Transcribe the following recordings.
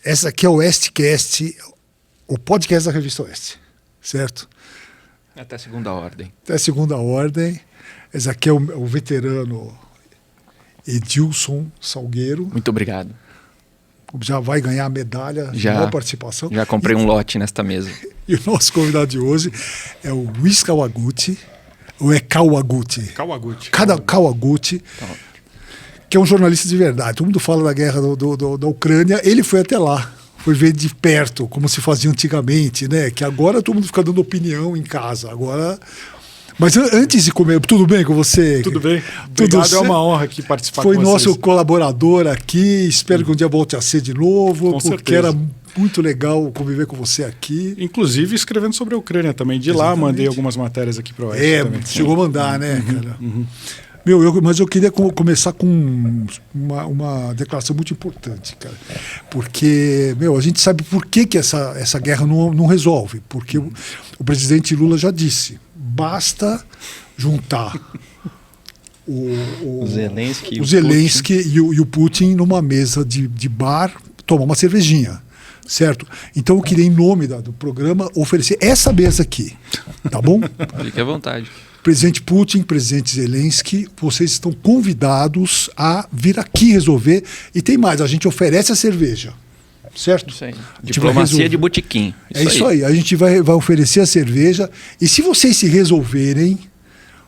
Essa aqui é o Oestcast, o podcast da Revista Oeste, certo? Até segunda ordem. Até segunda ordem. Esse aqui é o veterano Edilson Salgueiro. Muito obrigado. Já vai ganhar a medalha de boa participação. Já comprei um lote nesta mesa. E o nosso convidado de hoje é o Luiz Kawaguchi, ou é Kawaguchi? Kawaguchi, que é um jornalista de verdade. Todo mundo fala da guerra da Ucrânia, ele foi até lá. Foi ver de perto, como se fazia antigamente, né? Que agora todo mundo fica dando opinião em casa. Agora... Mas antes de comer, tudo bem com você? Tudo bem. Obrigado, é uma honra aqui participar com vocês. Foi nosso colaborador aqui, espero que um dia volte a ser de novo, com porque certeza. Era muito legal conviver com você aqui. Inclusive escrevendo sobre a Ucrânia também. De Exatamente. Lá mandei algumas matérias aqui para o Oeste também. Chegou a mandar, né, cara? Mas eu queria começar com uma declaração muito importante, cara. Porque, a gente sabe por que essa guerra não resolve. Porque o presidente Lula já disse, basta juntar o Zelensky e o Putin numa mesa de bar, tomar uma cervejinha. Certo? Então eu queria, em nome do programa, oferecer essa mesa aqui. Tá bom? Fique à vontade. Presidente Putin, presidente Zelensky, vocês estão convidados a vir aqui resolver. E tem mais, a gente oferece a cerveja. Certo? Isso aí. Diplomacia de botequim. Isso aí. A gente vai oferecer a cerveja. E se vocês se resolverem,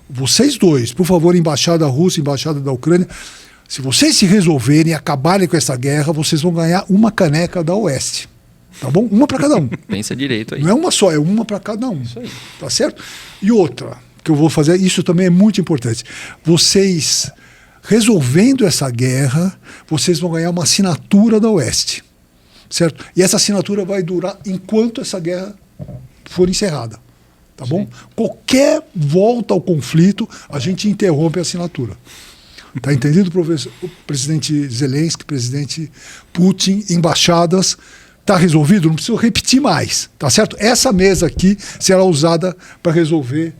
vocês dois, por favor, embaixada da Rússia, embaixada da Ucrânia, se vocês se resolverem e acabarem com essa guerra, vocês vão ganhar uma caneca da Oeste. Tá bom? Uma para cada um. Pensa direito aí. Não é uma só, é uma para cada um. Isso aí. Tá certo? E outra, que eu vou fazer, isso também é muito importante. Vocês, resolvendo essa guerra, vocês vão ganhar uma assinatura da Oeste. Certo? E essa assinatura vai durar enquanto essa guerra for encerrada. Tá bom? Sim. Qualquer volta ao conflito, a gente interrompe a assinatura. Tá entendido, professor? O presidente Zelensky, presidente Putin, embaixadas, tá resolvido? Não preciso repetir mais, tá certo? Essa mesa aqui será usada para resolver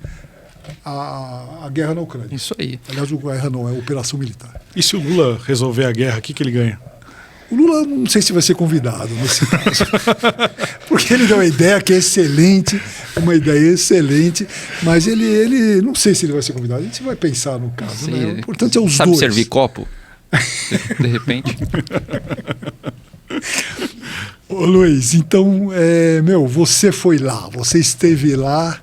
a guerra na Ucrânia. Isso aí. Aliás, a guerra não, é a operação militar. E se o Lula resolver a guerra, o que ele ganha? O Lula não sei se vai ser convidado nesse caso. Porque ele deu uma ideia que é excelente, mas ele não sei se ele vai ser convidado. A gente vai pensar no caso. Né? O importante é os Sabe dois. Sabe servir copo? De repente. Ô Luiz, então, você foi lá, você esteve lá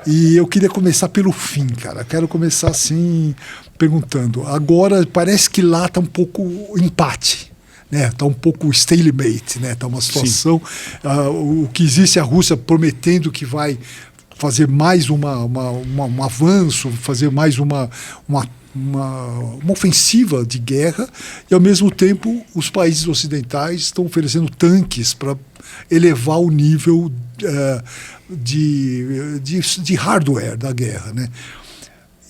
e eu queria começar pelo fim, cara. Quero começar assim, perguntando. Agora parece que lá está um pouco empate. Tá um pouco stalemate, tá uma situação. O que existe é a Rússia prometendo que vai fazer mais um avanço, fazer mais uma ofensiva de guerra, e ao mesmo tempo os países ocidentais estão oferecendo tanques para elevar o nível de hardware da guerra, né?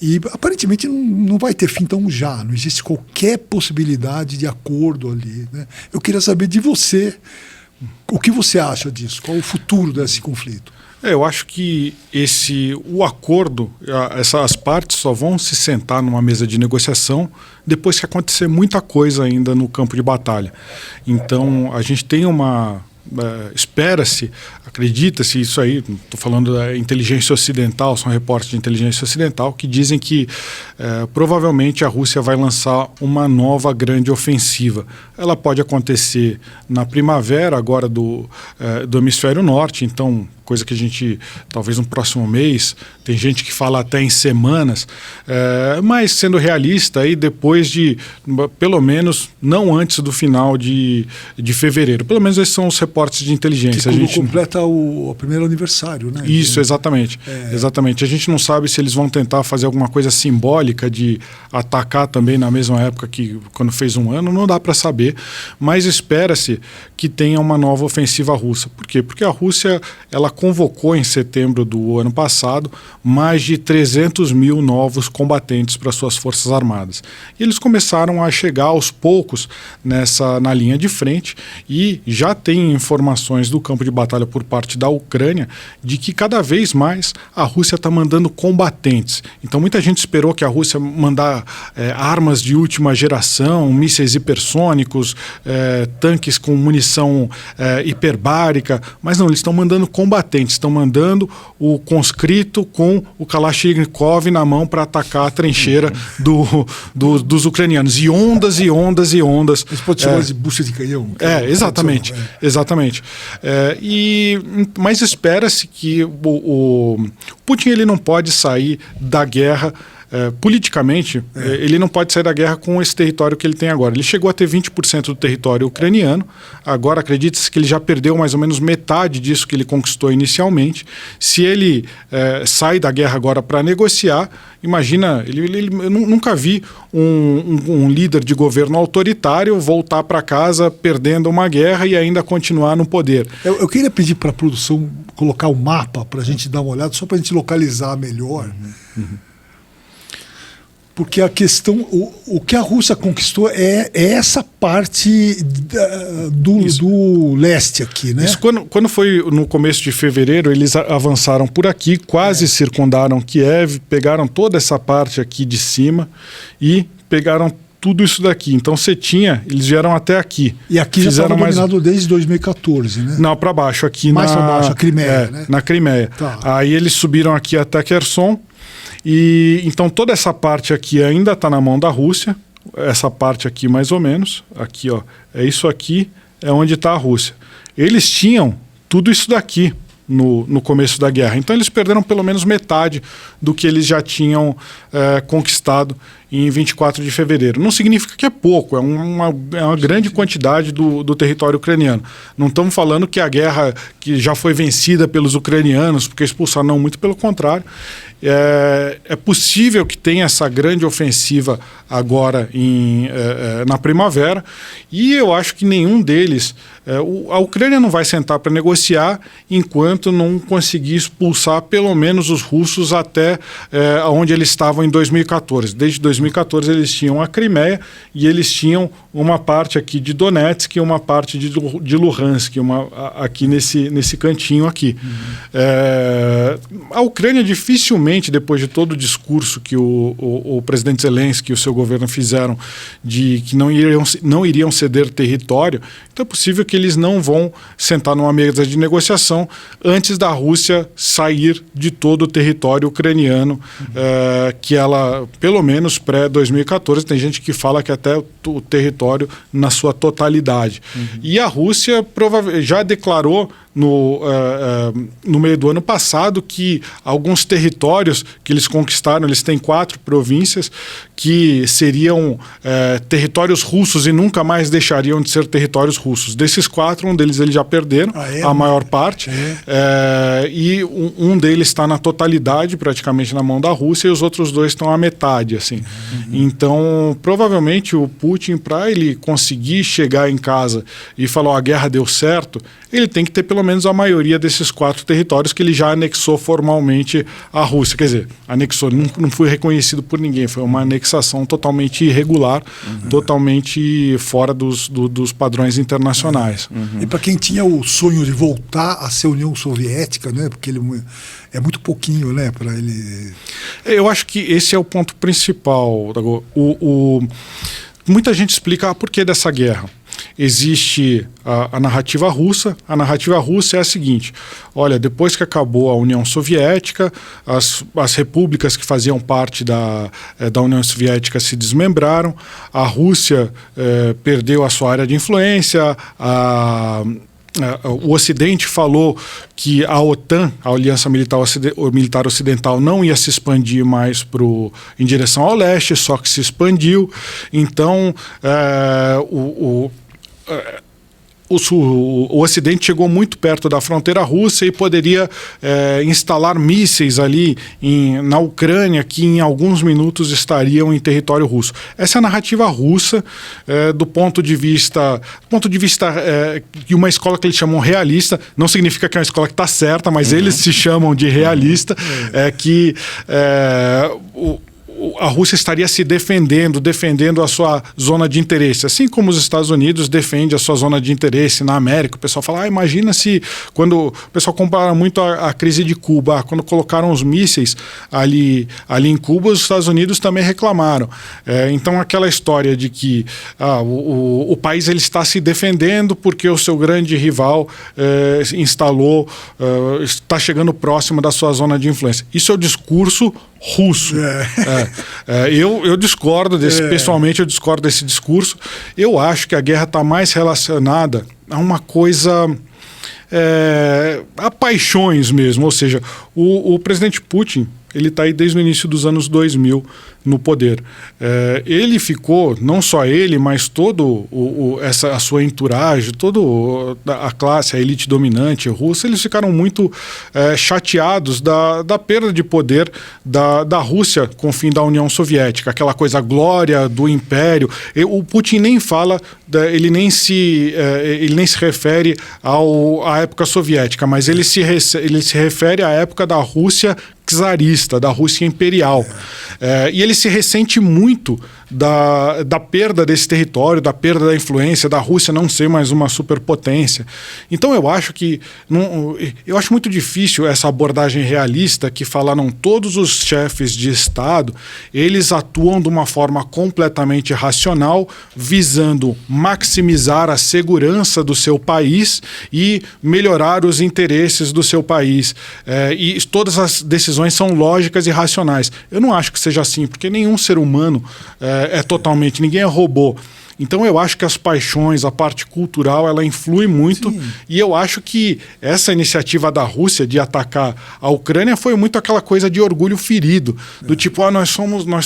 E aparentemente não vai ter fim tão já, não existe qualquer possibilidade de acordo ali, né? Eu queria saber de você, o que você acha disso? Qual o futuro desse conflito? Eu acho que o acordo, essas partes só vão se sentar numa mesa de negociação depois que acontecer muita coisa ainda no campo de batalha. Então a gente tem espera-se, acredita-se, isso aí, estou falando da inteligência ocidental, são reportes de inteligência ocidental que dizem que provavelmente a Rússia vai lançar uma nova grande ofensiva. Ela pode acontecer na primavera agora do hemisfério norte, então coisa que a gente, talvez no próximo mês, tem gente que fala até em semanas, mas sendo realista, aí depois de, pelo menos, não antes do final de fevereiro. Pelo menos esses são os reportes de inteligência. Que completa o primeiro aniversário, né? Isso, exatamente. Exatamente. A gente não sabe se eles vão tentar fazer alguma coisa simbólica de atacar também na mesma época que quando fez um ano, não dá para saber, mas espera-se que tenha uma nova ofensiva russa. Por quê? Porque a Rússia, ela convocou em setembro do ano passado mais de 300 mil novos combatentes para suas forças armadas. E eles começaram a chegar aos poucos na linha de frente e já tem informações do campo de batalha por parte da Ucrânia de que cada vez mais a Rússia está mandando combatentes. Então muita gente esperou que a Rússia mandar armas de última geração, mísseis hipersônicos, tanques com munição hiperbárica, mas não, eles estão mandando combatentes, estão mandando o conscrito com o Kalashnikov na mão para atacar a trincheira dos ucranianos. E ondas e ondas e ondas. Eles podem chamar de bucha de canhão. Exatamente. Exatamente. Mas espera-se que o Putin ele não pode sair da guerra. Politicamente, ele não pode sair da guerra com esse território que ele tem agora. Ele chegou a ter 20% do território ucraniano, agora acredita-se que ele já perdeu mais ou menos metade disso que ele conquistou inicialmente. Se ele sai da guerra agora para negociar, imagina, eu nunca vi um líder de governo autoritário voltar para casa perdendo uma guerra e ainda continuar no poder. Eu queria pedir para a produção colocar o mapa para a gente dar uma olhada, só para a gente localizar melhor. Porque a questão, o que a Rússia conquistou é essa parte do leste aqui, né? Isso quando foi no começo de fevereiro, eles avançaram por aqui, quase circundaram Kiev, pegaram toda essa parte aqui de cima e pegaram tudo isso daqui. Então eles vieram até aqui. E aqui já estava dominado desde 2014, né? Não, para baixo, aqui mais para baixo, a Crimeia, né? Na Crimeia. Tá. Aí eles subiram aqui até Kherson. E então toda essa parte aqui ainda está na mão da Rússia, essa parte aqui mais ou menos, aqui ó, isso aqui é onde está a Rússia. Eles tinham tudo isso daqui no começo da guerra, então eles perderam pelo menos metade do que eles já tinham conquistado em 24 de fevereiro. Não significa que é pouco, é uma grande quantidade do território ucraniano. Não estamos falando que a guerra que já foi vencida pelos ucranianos, porque expulsaram, não, muito pelo contrário. É possível que tenha essa grande ofensiva agora na primavera, e eu acho que nenhum deles... a Ucrânia não vai sentar para negociar enquanto não conseguir expulsar pelo menos os russos até onde eles estavam em 2014. Desde 2014 eles tinham a Crimeia e eles tinham uma parte aqui de Donetsk e uma parte de Luhansk, aqui nesse cantinho aqui. A Ucrânia dificilmente, depois de todo o discurso que o presidente Zelensky e o seu governo fizeram de que não iriam ceder território, então é possível que eles não vão sentar numa mesa de negociação antes da Rússia sair de todo o território ucraniano, que ela, pelo menos pré-2014, tem gente que fala que até o território na sua totalidade. E a Rússia já declarou no meio do ano passado que alguns territórios que eles conquistaram, eles têm 4 províncias que seriam territórios russos e nunca mais deixariam de ser territórios russos. Desses 4, um deles eles já perderam, a maior parte, e um deles está na totalidade, praticamente na mão da Rússia, e os outros 2 estão à metade, assim. Então, provavelmente o Putin, para ele conseguir chegar em casa e falar, a guerra deu certo, ele tem que ter pelo menos a maioria desses 4 territórios que ele já anexou formalmente à Rússia. Quer dizer, anexou, não foi reconhecido por ninguém, foi uma anexação totalmente irregular, totalmente fora dos padrões internacionais. E para quem tinha o sonho de voltar a ser União Soviética, né, porque ele é muito pouquinho, né, para ele... Eu acho que esse é o ponto principal. Muita gente explica por que dessa guerra. Existe a narrativa russa. A narrativa russa é a seguinte: olha, depois que acabou a União Soviética, as repúblicas que faziam parte da União Soviética se desmembraram, a Rússia perdeu a sua área de influência, o Ocidente falou que a OTAN, a Aliança Militar Ocidental, não ia se expandir mais em direção ao leste, só que se o Ocidente chegou muito perto da fronteira russa e poderia instalar mísseis ali na Ucrânia que em alguns minutos estariam em território russo. Essa é a narrativa russa do ponto de vista de uma escola que eles chamam realista. Não significa que é uma escola que está certa, mas eles se chamam de realista, que a Rússia estaria se defendendo a sua zona de interesse, assim como os Estados Unidos defendem a sua zona de interesse na América. O pessoal fala, imagina se, quando o pessoal compara muito a crise de Cuba, quando colocaram os mísseis ali em Cuba, os Estados Unidos também reclamaram. Então aquela história de que o país ele está se defendendo porque o seu grande rival está chegando próximo da sua zona de influência. Isso é o discurso russo. Eu discordo pessoalmente eu discordo desse discurso. Eu acho que a guerra está mais relacionada a uma coisa, a paixões mesmo, ou seja, o presidente Putin, ele está aí desde o início dos anos 2000 no poder. Ele ficou, não só ele, mas todo a sua entourage, toda a classe, a elite dominante russa, eles ficaram muito chateados da perda de poder da Rússia com o fim da União Soviética, aquela coisa, a glória do império. O Putin nem fala, ele nem se refere à época soviética, mas ele se refere à época da Rússia czarista, da Rússia imperial. E ele se ressente muito da perda desse território, da perda da influência, da Rússia não ser mais uma superpotência. Então eu acho muito difícil essa abordagem realista que falaram todos os chefes de Estado, eles atuam de uma forma completamente racional, visando maximizar a segurança do seu país e melhorar os interesses do seu país. E todas as decisões são lógicas e racionais. Eu não acho que seja assim, porque nenhum ser humano ninguém é robô. Então eu acho que as paixões, a parte cultural, ela influi muito. Sim. E eu acho que essa iniciativa da Rússia de atacar a Ucrânia foi muito aquela coisa de orgulho ferido, do tipo, nós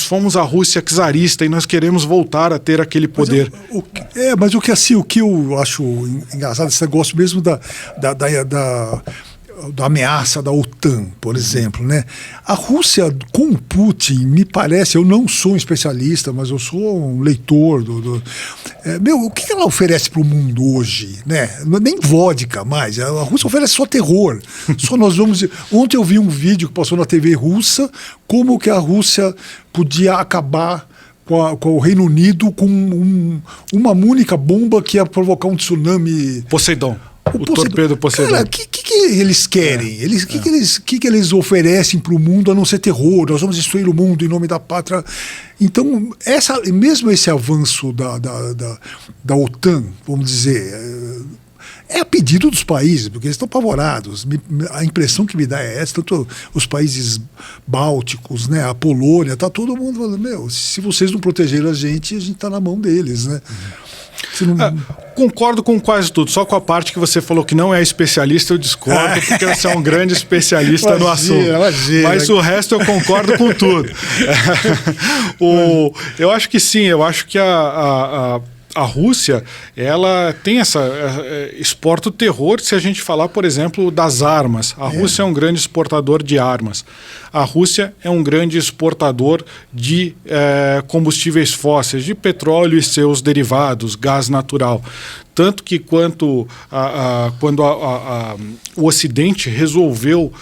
fomos a Rússia czarista e nós queremos voltar a ter aquele poder. Mas o que eu acho engraçado, esse negócio mesmo da ameaça da OTAN, por exemplo, né? A Rússia com o Putin, me parece, eu não sou um especialista, mas eu sou um leitor o que ela oferece para o mundo hoje, né? Nem vodka mais, a Rússia oferece só terror. Ontem eu vi um vídeo que passou na TV russa, como que a Rússia podia acabar com o Reino Unido com uma única bomba que ia provocar um tsunami. Poseidon. O torpedo Poseidon. Cara, o que eles querem? O que eles oferecem para o mundo a não ser terror? Nós vamos destruir o mundo em nome da pátria. Então, mesmo esse avanço da OTAN, vamos dizer, é a pedido dos países, porque eles estão apavorados. A impressão que me dá é essa, tanto os países bálticos, né, a Polônia, está todo mundo falando, se vocês não protegerem a gente está na mão deles, né? Concordo com quase tudo, só com a parte que você falou que não é especialista, eu discordo, porque você é um grande especialista no assunto. Mas o resto eu concordo com tudo. Eu acho que sim, eu acho que a Rússia, ela tem exporta o terror se a gente falar, por exemplo, das armas. A Rússia é um grande exportador de armas. A Rússia é um grande exportador de combustíveis fósseis, de petróleo e seus derivados, gás natural. Tanto que quando o Ocidente resolveu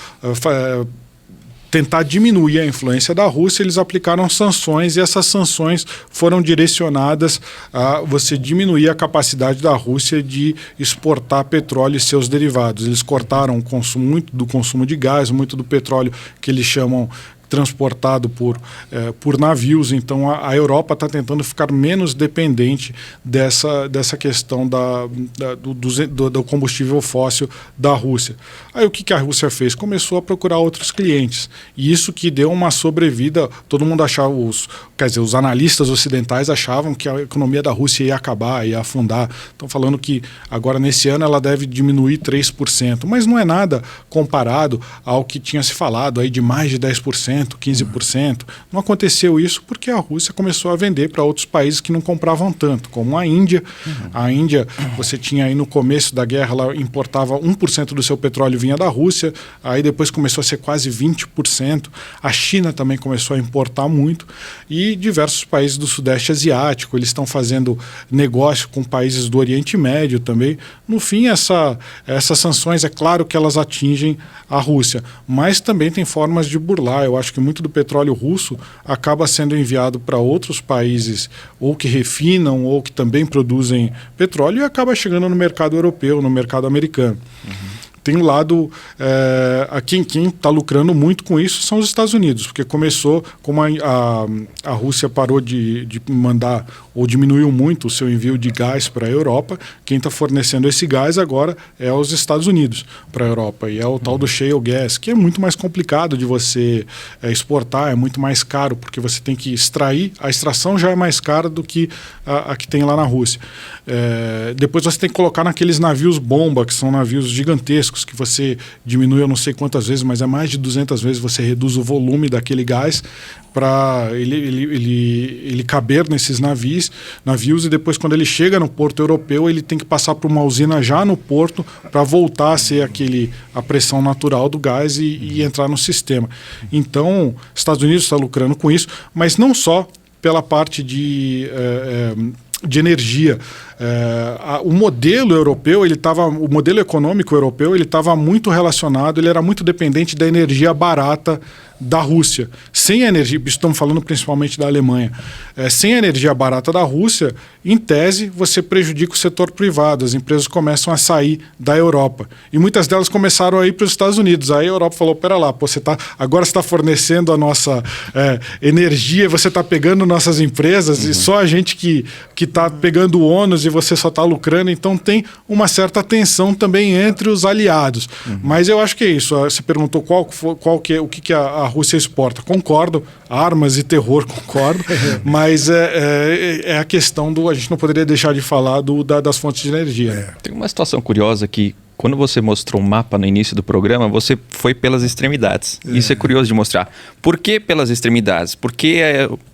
tentar diminuir a influência da Rússia, eles aplicaram sanções e essas sanções foram direcionadas a você diminuir a capacidade da Rússia de exportar petróleo e seus derivados. Eles cortaram muito do consumo de gás, muito do petróleo que eles chamam transportado por navios. Então a Europa está tentando ficar menos dependente dessa questão do combustível fóssil da Rússia. Aí o que a Rússia fez? Começou a procurar outros clientes. E isso que deu uma sobrevida. Todo mundo achava, os analistas ocidentais achavam que a economia da Rússia ia acabar, ia afundar. Estão falando que agora nesse ano ela deve diminuir 3%. Mas não é nada comparado ao que tinha se falado aí de mais de 10%. 10%, 15%. Não aconteceu isso porque a Rússia começou a vender para outros países que não compravam tanto, como a Índia. A Índia, você tinha aí no começo da guerra, ela importava 1% do seu petróleo vinha da Rússia, aí depois começou a ser quase 20%. A China também começou a importar muito e diversos países do Sudeste Asiático, eles estão fazendo negócio com países do Oriente Médio também. No fim, essas sanções, é claro que elas atingem a Rússia, mas também tem formas de burlar. Eu acho que muito do petróleo russo acaba sendo enviado para outros países ou que refinam ou que também produzem petróleo e acaba chegando no mercado europeu, no mercado americano. Tem um lado, quem está lucrando muito com isso são os Estados Unidos, porque começou, como a Rússia parou de mandar ou diminuiu muito o seu envio de gás para a Europa, quem está fornecendo esse gás agora é os Estados Unidos para a Europa, e é o tal do shale gas, que é muito mais complicado de você exportar, é muito mais caro, porque você tem que extrair, a extração já é mais cara do que a que tem lá na Rússia. Depois você tem que colocar naqueles navios bomba, que são navios gigantescos, que você diminui eu não sei quantas vezes, mas é mais de 200 vezes você reduz o volume daquele gás para ele caber nesses navios, e depois quando ele chega no porto europeu, ele tem que passar por uma usina já no porto para voltar a ser a pressão natural do gás e entrar no sistema. Então, Estados Unidos está lucrando com isso, mas não só pela parte de energia. O modelo europeu, o modelo econômico europeu, ele estava muito relacionado, ele era muito dependente da energia barata da Rússia. Sem a energia, estamos falando principalmente da Alemanha, sem a energia barata da Rússia, em tese, você prejudica o setor privado, as empresas começam a sair da Europa. E muitas delas começaram a ir para os Estados Unidos. Aí a Europa falou, pera lá, agora você está fornecendo a nossa energia, você está pegando nossas empresas, e só a gente que está pegando o ônus e você só está lucrando, então tem uma certa tensão também entre os aliados. Mas eu acho que é isso. Você perguntou o que a Rússia exporta. Concordo, armas e terror, concordo, mas é a questão a gente não poderia deixar de falar das fontes de energia. Tem uma situação curiosa que, quando você mostrou um mapa no início do programa, você foi pelas extremidades. Isso é curioso de mostrar. Por que pelas extremidades? Por que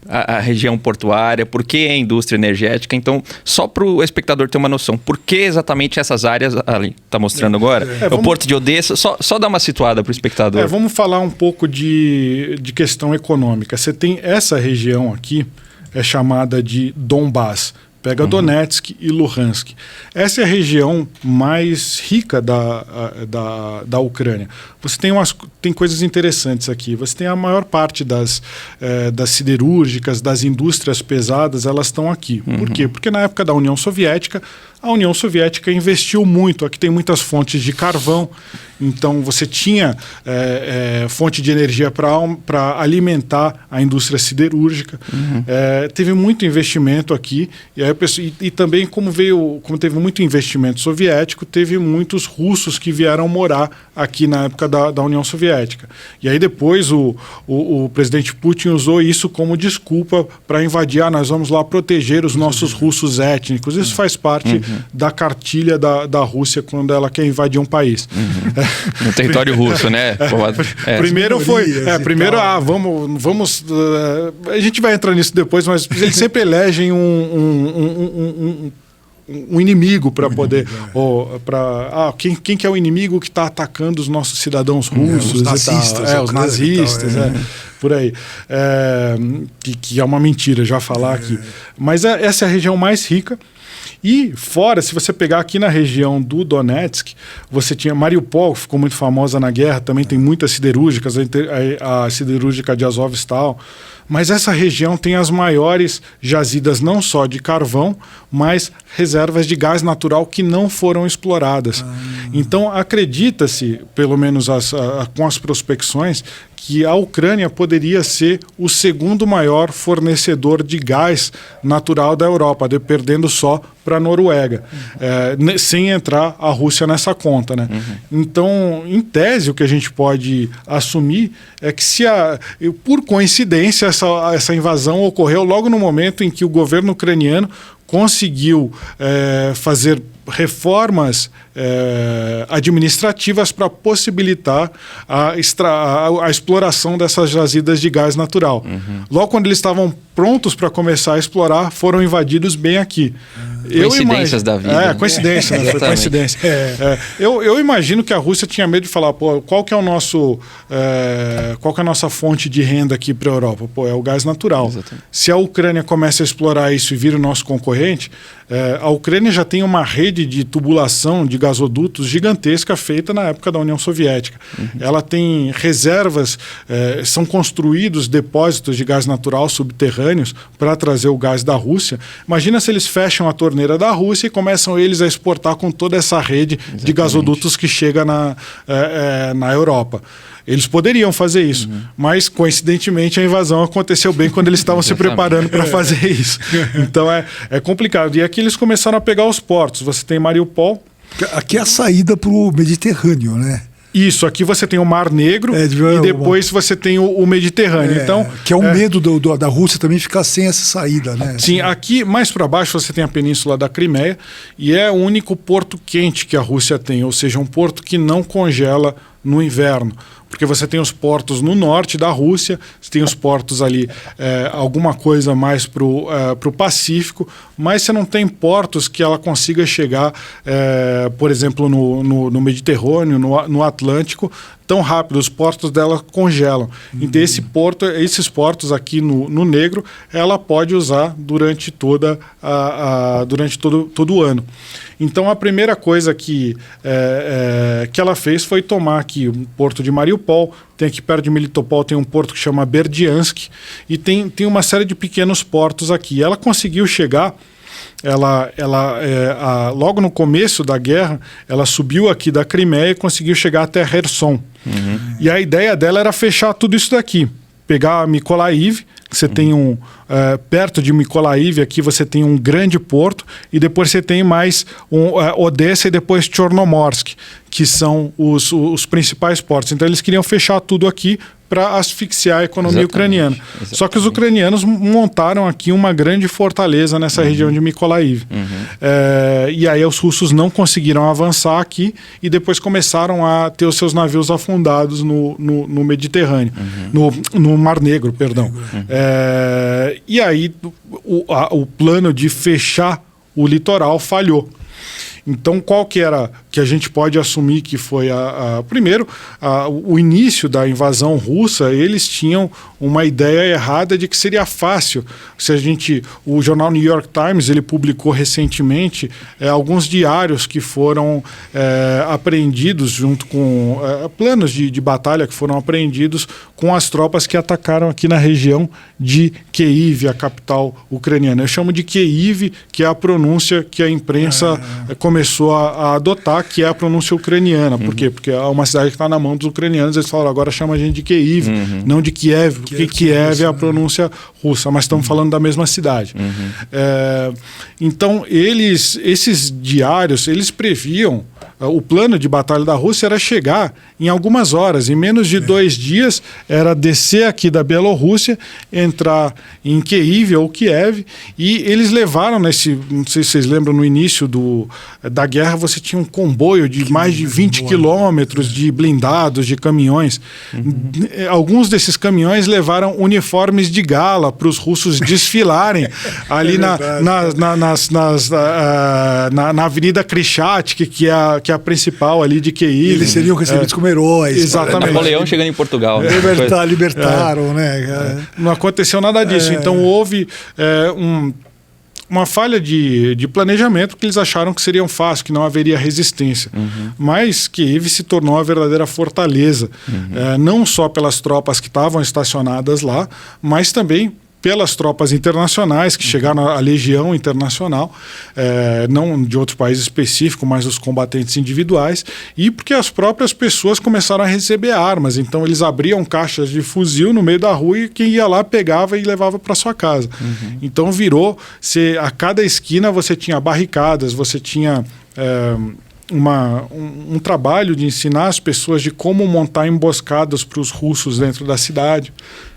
a região portuária? Por que a indústria energética? Então, só para o espectador ter uma noção, por que exatamente essas áreas ali? Está mostrando agora? O Porto de Odessa, só dar uma situada para o espectador. Vamos falar um pouco de questão econômica. Você tem essa região aqui, é chamada de Donbás. Pega Donetsk e Luhansk. Essa é a região mais rica da Ucrânia. Você tem coisas interessantes aqui. Você tem a maior parte das siderúrgicas, das indústrias pesadas, elas estão aqui. Por quê? Porque na época da União Soviética, a União Soviética investiu muito. Aqui tem muitas fontes de carvão. Então, você tinha fonte de energia para alimentar a indústria siderúrgica. Teve muito investimento aqui. E também, como teve muito investimento soviético, teve muitos russos que vieram morar aqui na época da União Soviética. E aí depois o presidente Putin usou isso como desculpa para invadir. Nós vamos lá proteger os nossos russos étnicos. Isso faz parte da cartilha da Rússia quando ela quer invadir um país. No território russo, né? Primeiro foi... vamos... a gente vai entrar nisso depois, mas eles sempre elegem um inimigo para poder... quem que é o inimigo que está atacando os nossos cidadãos russos? Os nazistas. Os nazistas, por aí. Que é uma mentira já falar aqui. Mas essa é a região mais rica. E fora, se você pegar aqui na região do Donetsk, você tinha Mariupol, que ficou muito famosa na guerra, também tem muitas siderúrgicas, a siderúrgica de Azovstal. Mas essa região tem as maiores jazidas não só de carvão, mas reservas de gás natural que não foram exploradas. Então, acredita-se, pelo menos com as prospecções, que a Ucrânia poderia ser o segundo maior fornecedor de gás natural da Europa, perdendo só para a Noruega, sem entrar a Rússia nessa conta, né? Então, em tese, o que a gente pode assumir é que por coincidência essa invasão ocorreu logo no momento em que o governo ucraniano conseguiu fazer reformas administrativas para possibilitar a exploração dessas jazidas de gás natural. Logo quando eles estavam prontos para começar a explorar, foram invadidos bem aqui. Coincidências da vida. Coincidência, né? Foi coincidência. Eu imagino que a Rússia tinha medo de falar, pô, qual que é a nossa fonte de renda aqui para a Europa? Pô, é o gás natural. Exatamente. Se a Ucrânia começa a explorar isso e vira o nosso concorrente, a Ucrânia já tem uma rede de tubulação de gasodutos gigantesca feita na época da União Soviética. Ela tem reservas, são construídos depósitos de gás natural subterrâneos para trazer o gás da Rússia. Imagina se eles fecham a torneira da Rússia e começam eles a exportar com toda essa rede de gasodutos que chega na Europa. Eles poderiam fazer isso, mas coincidentemente a invasão aconteceu bem quando eles estavam se preparando para fazer isso. Então é complicado. E aqui eles começaram a pegar os portos. Você tem Mariupol. Aqui é a saída para o Mediterrâneo, né? Isso, aqui você tem o Mar Negro e depois você tem o Mediterrâneo. Então, que é o medo da Rússia também ficar sem essa saída, né? Sim, aqui mais para baixo você tem a Península da Crimeia e é o único porto quente que a Rússia tem, ou seja, um porto que não congela no inverno. Porque você tem os portos no norte da Rússia, você tem os portos ali, alguma coisa mais para o Pacífico, mas você não tem portos que ela consiga chegar, por exemplo, no Mediterrâneo, no Atlântico, tão rápido. Os portos dela congelam. Então esses portos aqui no Negro, ela pode usar durante todo o ano. Então a primeira coisa que ela fez foi tomar aqui o porto de Mariupol. Tem aqui perto de Melitopol tem um porto que chama Berdiansk e tem uma série de pequenos portos aqui. Ela conseguiu chegar. Logo no começo da guerra, ela subiu aqui da Crimeia e conseguiu chegar até Kherson. E a ideia dela era fechar tudo isso daqui. Pegar Mykolaiv, você tem perto de Mykolaiv aqui você tem um grande porto e depois você tem mais Odessa e depois Chornomorsk, que são os principais portos. Então eles queriam fechar tudo aqui para asfixiar a economia ucraniana. Só que os ucranianos montaram aqui uma grande fortaleza nessa região de Mykolaiv. E aí os russos não conseguiram avançar aqui e depois começaram a ter os seus navios afundados no Mediterrâneo, no Mar Negro, perdão. E aí o plano de fechar o litoral falhou. Então, qual que era que a gente pode assumir que foi primeiro, o início da invasão russa, eles tinham uma ideia errada de que seria fácil. O jornal New York Times, ele publicou recentemente alguns diários que foram apreendidos junto com planos de batalha que foram apreendidos com as tropas que atacaram aqui na região de Kyiv, a capital ucraniana. Eu chamo de Kyiv, que é a pronúncia que a imprensa começou a adotar, que é a pronúncia ucraniana. Por quê? Porque é uma cidade que está na mão dos ucranianos, eles falaram, agora chama a gente de Kyiv, não de Kiev, porque Kiev é a pronúncia russa, mas estamos falando da mesma cidade. Então, esses diários, eles previam, o plano de batalha da Rússia era chegar em algumas horas, em menos de 2 dias, era descer aqui da Bielorrússia, entrar em Kyiv ou Kiev, e eles levaram não sei se vocês lembram, no início da guerra, você tinha um comboio de mais de 20 quilômetros de blindados, de caminhões. Alguns desses caminhões levaram uniformes de gala para os russos desfilarem ali na Avenida Krichatski, que é a principal ali de Kyiv. Eles seriam recebidos como heróis. Exatamente. Napoleão chegando em Portugal. Libertaram, né? Não aconteceu nada disso. Então houve uma falha de planejamento, que eles acharam que seria fácil, que não haveria resistência. Mas Kyiv se tornou a verdadeira fortaleza, não só pelas tropas que estavam estacionadas lá, mas também pelas tropas internacionais que chegaram à Legião Internacional, não de outro país específico, mas os combatentes individuais, e porque as próprias pessoas começaram a receber armas. Então eles abriam caixas de fuzil no meio da rua e quem ia lá pegava e levava para sua casa. Então virou, a cada esquina você tinha barricadas, você tinha um trabalho de ensinar as pessoas de como montar emboscadas para os russos dentro da cidade.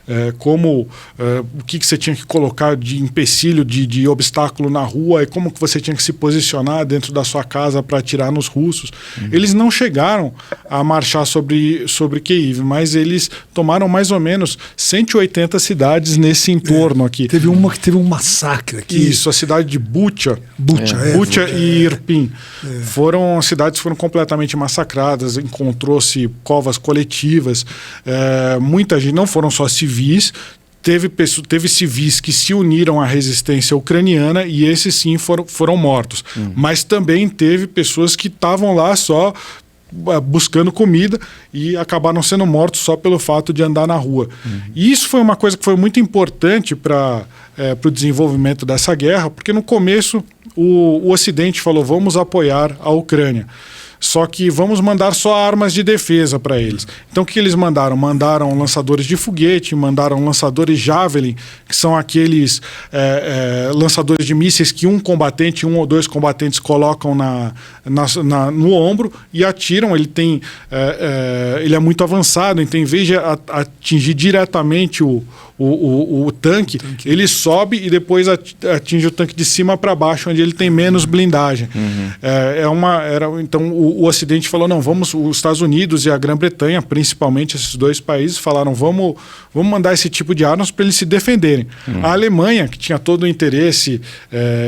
o que você tinha que colocar de empecilho, de obstáculo na rua, e como que você tinha que se posicionar dentro da sua casa para atirar nos russos. Eles não chegaram a marchar sobre Kiev, mas eles tomaram mais ou menos 180 cidades nesse entorno aqui. Teve uma que teve um massacre aqui. Isso, a cidade de Bucha e Irpin. Foram completamente massacradas, encontrou-se covas coletivas, muita gente, não foram só civis, teve civis que se uniram à resistência ucraniana e esses sim foram mortos. Mas também teve pessoas que estavam lá só buscando comida e acabaram sendo mortos só pelo fato de andar na rua. E isso foi uma coisa que foi muito importante para o desenvolvimento dessa guerra, porque no começo o Ocidente falou: vamos apoiar a Ucrânia. Só que vamos mandar só armas de defesa para eles. Então o que eles mandaram? Mandaram lançadores de foguete, mandaram lançadores Javelin, que são aqueles lançadores de mísseis que um ou dois combatentes colocam no ombro e atiram. Ele é muito avançado, então em vez de atingir diretamente o tanque, ele sobe e depois atinge o tanque de cima para baixo, onde ele tem menos blindagem. Então o Ocidente falou: não, os Estados Unidos e a Grã-Bretanha, principalmente esses dois países, falaram: vamos mandar esse tipo de armas para eles se defenderem. A Alemanha, que tinha todo o interesse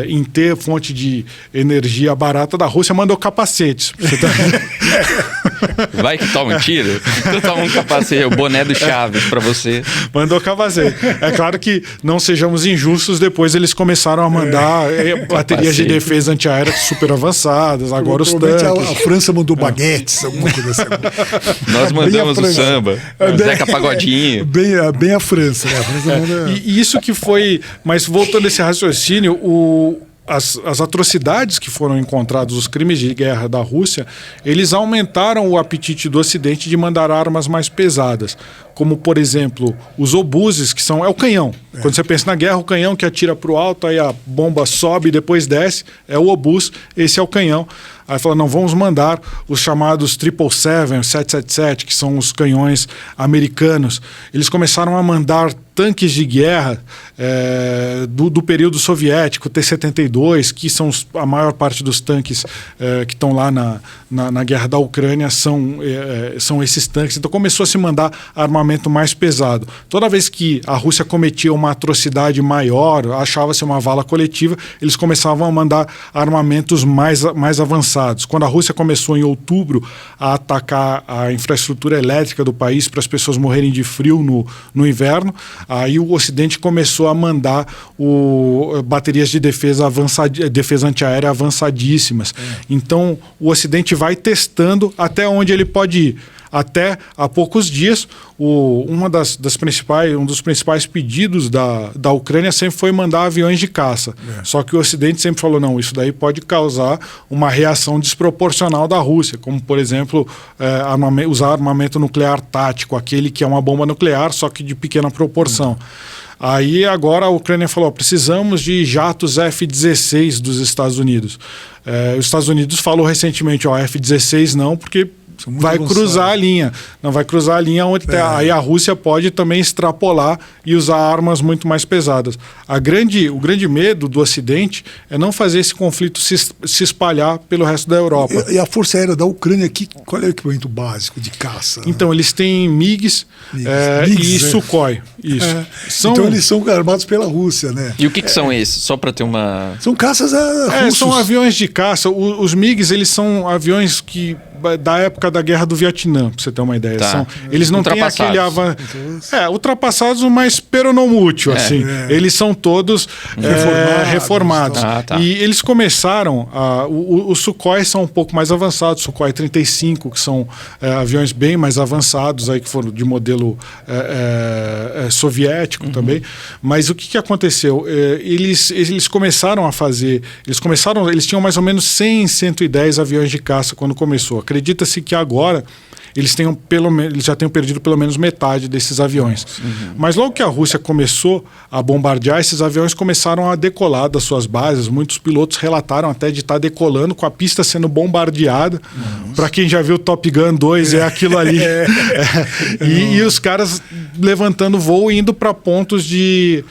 em ter fonte de energia barata da Rússia, mandou capacetes. Vai que toma um tiro, tu toma um capacete, o boné do Chaves para você. Mandou capacete. É claro que, não sejamos injustos, depois eles começaram a mandar baterias de defesa antiaérea super avançadas, agora os tanques. A França mandou baguetes, alguma coisa assim. Nós mandamos o samba, o Zeca Pagodinho. Bem a França, né? A França manda... E isso que foi... Mas voltando a esse raciocínio, as atrocidades que foram encontradas, os crimes de guerra da Rússia, eles aumentaram o apetite do Ocidente de mandar armas mais pesadas, como, por exemplo, os obuses, que é o canhão. Quando você pensa na guerra, o canhão que atira para o alto, aí a bomba sobe e depois desce, é o obus, esse é o canhão. Aí fala: não, vamos mandar os chamados 777, 777, que são os canhões americanos. Eles começaram a mandar tanques de guerra do período soviético, T-72, que são a maior parte dos tanques que estão lá na guerra da Ucrânia, são esses tanques. Então começou a se mandar armamento mais pesado. Toda vez que a Rússia cometia uma atrocidade maior, achava-se uma vala coletiva, eles começavam a mandar armamentos mais avançados. Quando a Rússia começou em outubro a atacar a infraestrutura elétrica do país para as pessoas morrerem de frio no inverno, aí o Ocidente começou a mandar baterias de defesa antiaérea avançadíssimas. Então o Ocidente vai testando até onde ele pode ir. Até há poucos dias, um dos principais pedidos da Ucrânia sempre foi mandar aviões de caça. Só que o Ocidente sempre falou: não, isso daí pode causar uma reação desproporcional da Rússia, como, por exemplo, usar armamento nuclear tático, aquele que é uma bomba nuclear, só que de pequena proporção. Aí agora a Ucrânia falou: precisamos de jatos F-16 dos Estados Unidos. Os Estados Unidos falou recentemente: F-16 não, porque vai cruzar a linha. Não vai cruzar a linha onde aí a Rússia pode também extrapolar e usar armas muito mais pesadas. O grande medo do Ocidente é não fazer esse conflito se espalhar pelo resto da Europa. E a Força Aérea da Ucrânia, qual é o equipamento básico de caça? Então, eles têm MiGs e Sukhoi. Isso. Então eles são armados pela Rússia, né? E o que são esses? Só para ter uma... São caças russos. São aviões de caça. Os MiGs, eles são aviões da época da Guerra do Vietnã, para você ter uma ideia. Tá. Eles não têm aquele ultrapassados, mas peronomútil, assim. Eles são todos reformados. Tá. E eles começaram... Os Sukhoi são um pouco mais avançados, Sukhoi 35, que são aviões bem mais avançados, aí, que foram de modelo soviético também. Mas o que aconteceu? Eles começaram a fazer... Eles tinham mais ou menos 100, 110 aviões de caça quando começou. Acredita-se que agora eles já tenham perdido pelo menos metade desses aviões. Mas logo que a Rússia começou a bombardear, esses aviões começaram a decolar das suas bases. Muitos pilotos relataram até de estar decolando com a pista sendo bombardeada. Para quem já viu Top Gun 2, é aquilo ali. E os caras levantando voo e indo para pontos de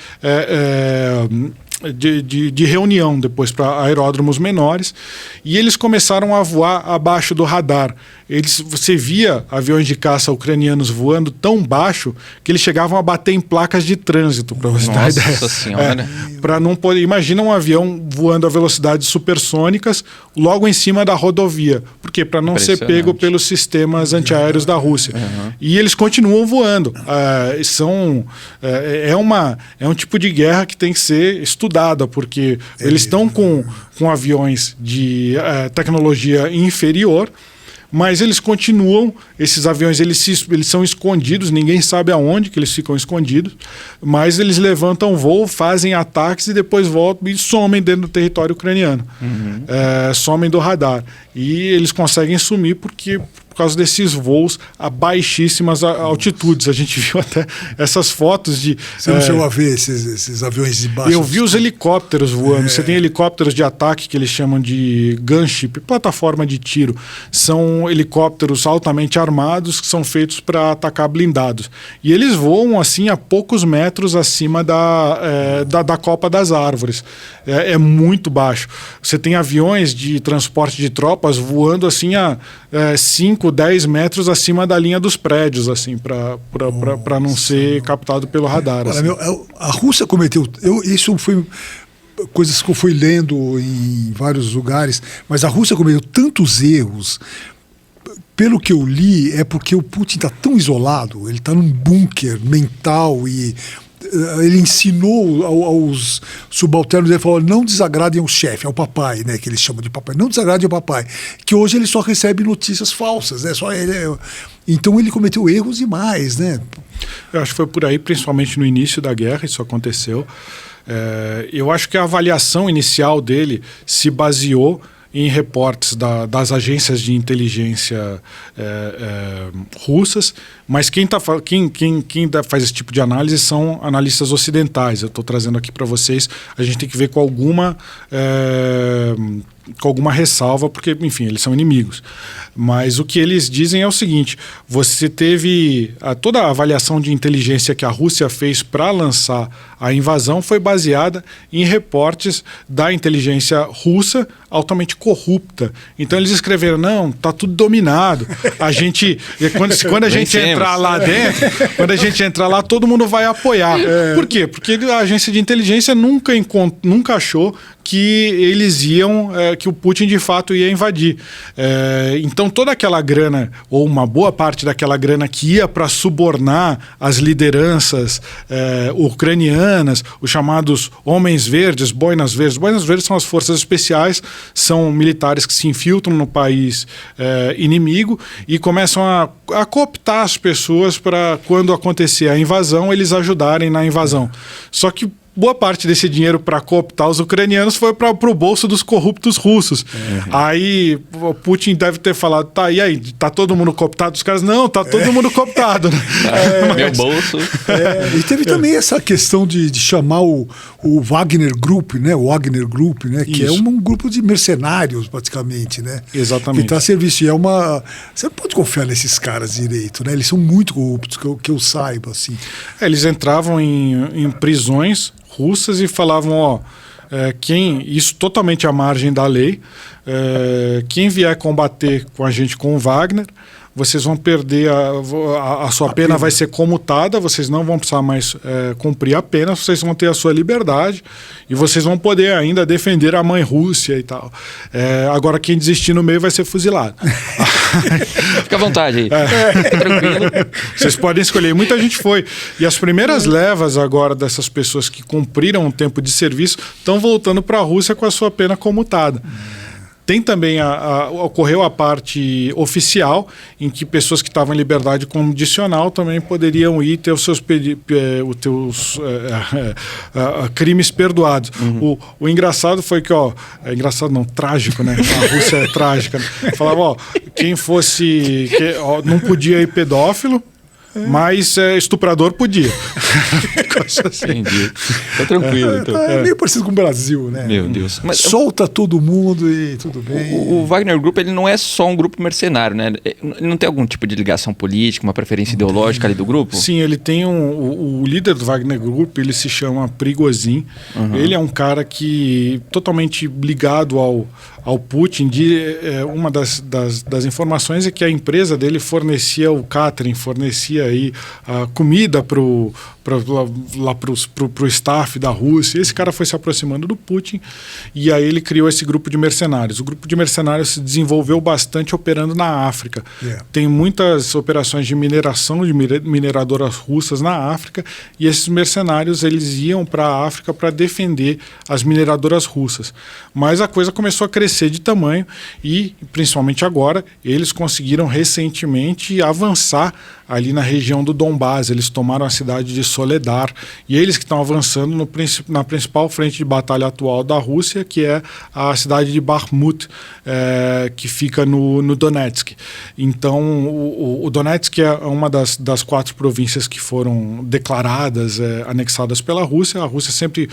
reunião depois para aeródromos menores, e eles começaram a voar abaixo do radar. Você via aviões de caça ucranianos voando tão baixo que eles chegavam a bater em placas de trânsito, para você ter uma ideia. Nossa Senhora. Para não poder. Imagina um avião voando a velocidades supersônicas logo em cima da rodovia. Por quê? Para não ser pego pelos sistemas antiaéreos da Rússia. E eles continuam voando. É um tipo de guerra que tem que ser estudada, porque eles estão com aviões de tecnologia inferior, mas eles continuam, esses aviões eles são escondidos, ninguém sabe aonde que eles ficam escondidos, mas eles levantam voo, fazem ataques e depois voltam e somem dentro do território ucraniano. Somem do radar. E eles conseguem sumir por causa desses voos a baixíssimas altitudes. A gente viu até essas fotos de... Você não chegou a ver esses aviões de baixo? Eu vi os helicópteros voando. Você tem helicópteros de ataque que eles chamam de gunship, plataforma de tiro. São helicópteros altamente armados que são feitos para atacar blindados. E eles voam assim a poucos metros acima da copa das árvores. É muito baixo. Você tem aviões de transporte de tropas voando assim a 5, 10 metros acima da linha dos prédios, assim, para não ser captado pelo radar. Olha, assim. a Rússia cometeu... Isso foi coisas que eu fui lendo em vários lugares, mas a Rússia cometeu tantos erros. Pelo que eu li, é porque o Putin está tão isolado, ele está num bunker mental e... Ele ensinou aos subalternos, ele falou, não desagradem ao chefe, ao papai, né, que eles chamam de papai, não desagradem ao papai, que hoje ele só recebe notícias falsas, né, então ele cometeu erros demais, né? Eu acho que foi por aí, principalmente no início da guerra, isso aconteceu. Eu acho que a avaliação inicial dele se baseou em reportes das agências de inteligência russas, mas quem faz esse tipo de análise são analistas ocidentais. Eu estou trazendo aqui para vocês, a gente tem que ver com alguma ressalva, porque, enfim, eles são inimigos. Mas o que eles dizem é o seguinte: você teve toda a avaliação de inteligência que a Rússia fez para lançar a invasão foi baseada em reportes da inteligência russa altamente corrupta. Então eles escreveram, não, tá tudo dominado. Quando a gente entrar lá dentro, quando a gente entrar lá, todo mundo vai apoiar. Por quê? Porque a agência de inteligência nunca achou que eles que o Putin de fato ia invadir. Então toda aquela grana, ou uma boa parte daquela grana que ia para subornar as lideranças ucranianas, os chamados homens verdes, boinas verdes. Boinas verdes são as forças especiais, são militares que se infiltram no país inimigo e começam a cooptar as pessoas para, quando acontecer a invasão, eles ajudarem na invasão. Só que boa parte desse dinheiro para cooptar os ucranianos foi para o bolso dos corruptos russos. Aí o Putin deve ter falado, e aí, tá todo mundo cooptado? Os caras, não, tá todo mundo cooptado. Né? Meu bolso. E teve também essa questão de chamar o Wagner Group, né? O Wagner Group, né? Que é um grupo de mercenários, praticamente, né? Exatamente. Que está a serviço. Você não pode confiar nesses caras direito, né? Eles são muito corruptos, que eu saiba, assim. Eles entravam em prisões russas e falavam, isso totalmente à margem da lei, quem vier combater com a gente com o Wagner, vocês vão perder, a sua pena vai ser comutada, vocês não vão precisar mais cumprir a pena, vocês vão ter a sua liberdade e vocês vão poder ainda defender a mãe Rússia e tal. Agora quem desistir no meio vai ser fuzilado. Fica à vontade aí. Fica tranquilo. Vocês podem escolher. Muita gente foi. E as primeiras levas agora dessas pessoas que cumpriram um tempo de serviço estão voltando para a Rússia com a sua pena comutada. Tem também ocorreu a parte oficial, em que pessoas que estavam em liberdade condicional também poderiam ir ter os seus crimes perdoados. O engraçado foi que, engraçado não, trágico, né? A Rússia é trágica. Né? Falava, quem fosse, não podia ir pedófilo, mas estuprador podia. Assim. Entendi. Tá tranquilo, então. É meio parecido com o Brasil, né? Meu Deus. Mas, solta todo mundo e tudo bem. O Wagner Group, ele não é só um grupo mercenário, né? Ele não tem algum tipo de ligação política, uma preferência ideológica ali do grupo? Sim, ele tem o líder do Wagner Group, ele se chama Prigozhin. Ele é um cara que totalmente ligado ao Putin. Uma das informações é que a empresa dele fornecia o catering, fornecia aí a comida pro staff da Rússia. Esse cara foi se aproximando do Putin e aí ele criou esse grupo de mercenários. O grupo de mercenários se desenvolveu bastante operando na África. Tem muitas operações de mineração de mineradoras russas na África e esses mercenários eles iam para a África para defender as mineradoras russas. Mas a coisa começou a crescer de tamanho e, principalmente agora, eles conseguiram recentemente avançar ali na região do Donbás. Eles tomaram a cidade de Soledar e eles que estão avançando na principal frente de batalha atual da Rússia, que é a cidade de Bakhmut, que fica no Donetsk. Então, o Donetsk é uma das 4 províncias que foram declaradas, anexadas pela Rússia. A Rússia sempre,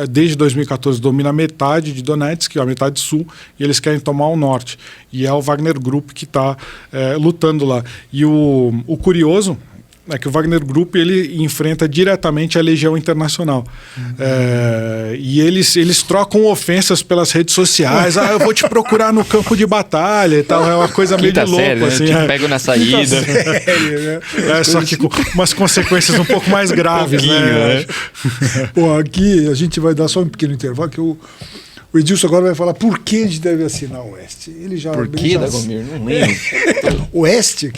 desde 2014, domina metade de Donetsk, a metade sul, e eles querem tomar o norte. E é o Wagner Group que está lutando lá. E o curioso é que o Wagner Group ele enfrenta diretamente a Legião Internacional. E eles trocam ofensas pelas redes sociais. Eu vou te procurar no campo de batalha e tal. É uma coisa meio de louco. Série, né? Assim, te pego na saída. Série, né? Só que com umas consequências um pouco mais graves. Né? Bom, aqui a gente vai dar só um pequeno intervalo, que o Edilson agora vai falar por que a gente deve assinar o Oeste. Por que, Dagomir? Não lembro. Oeste?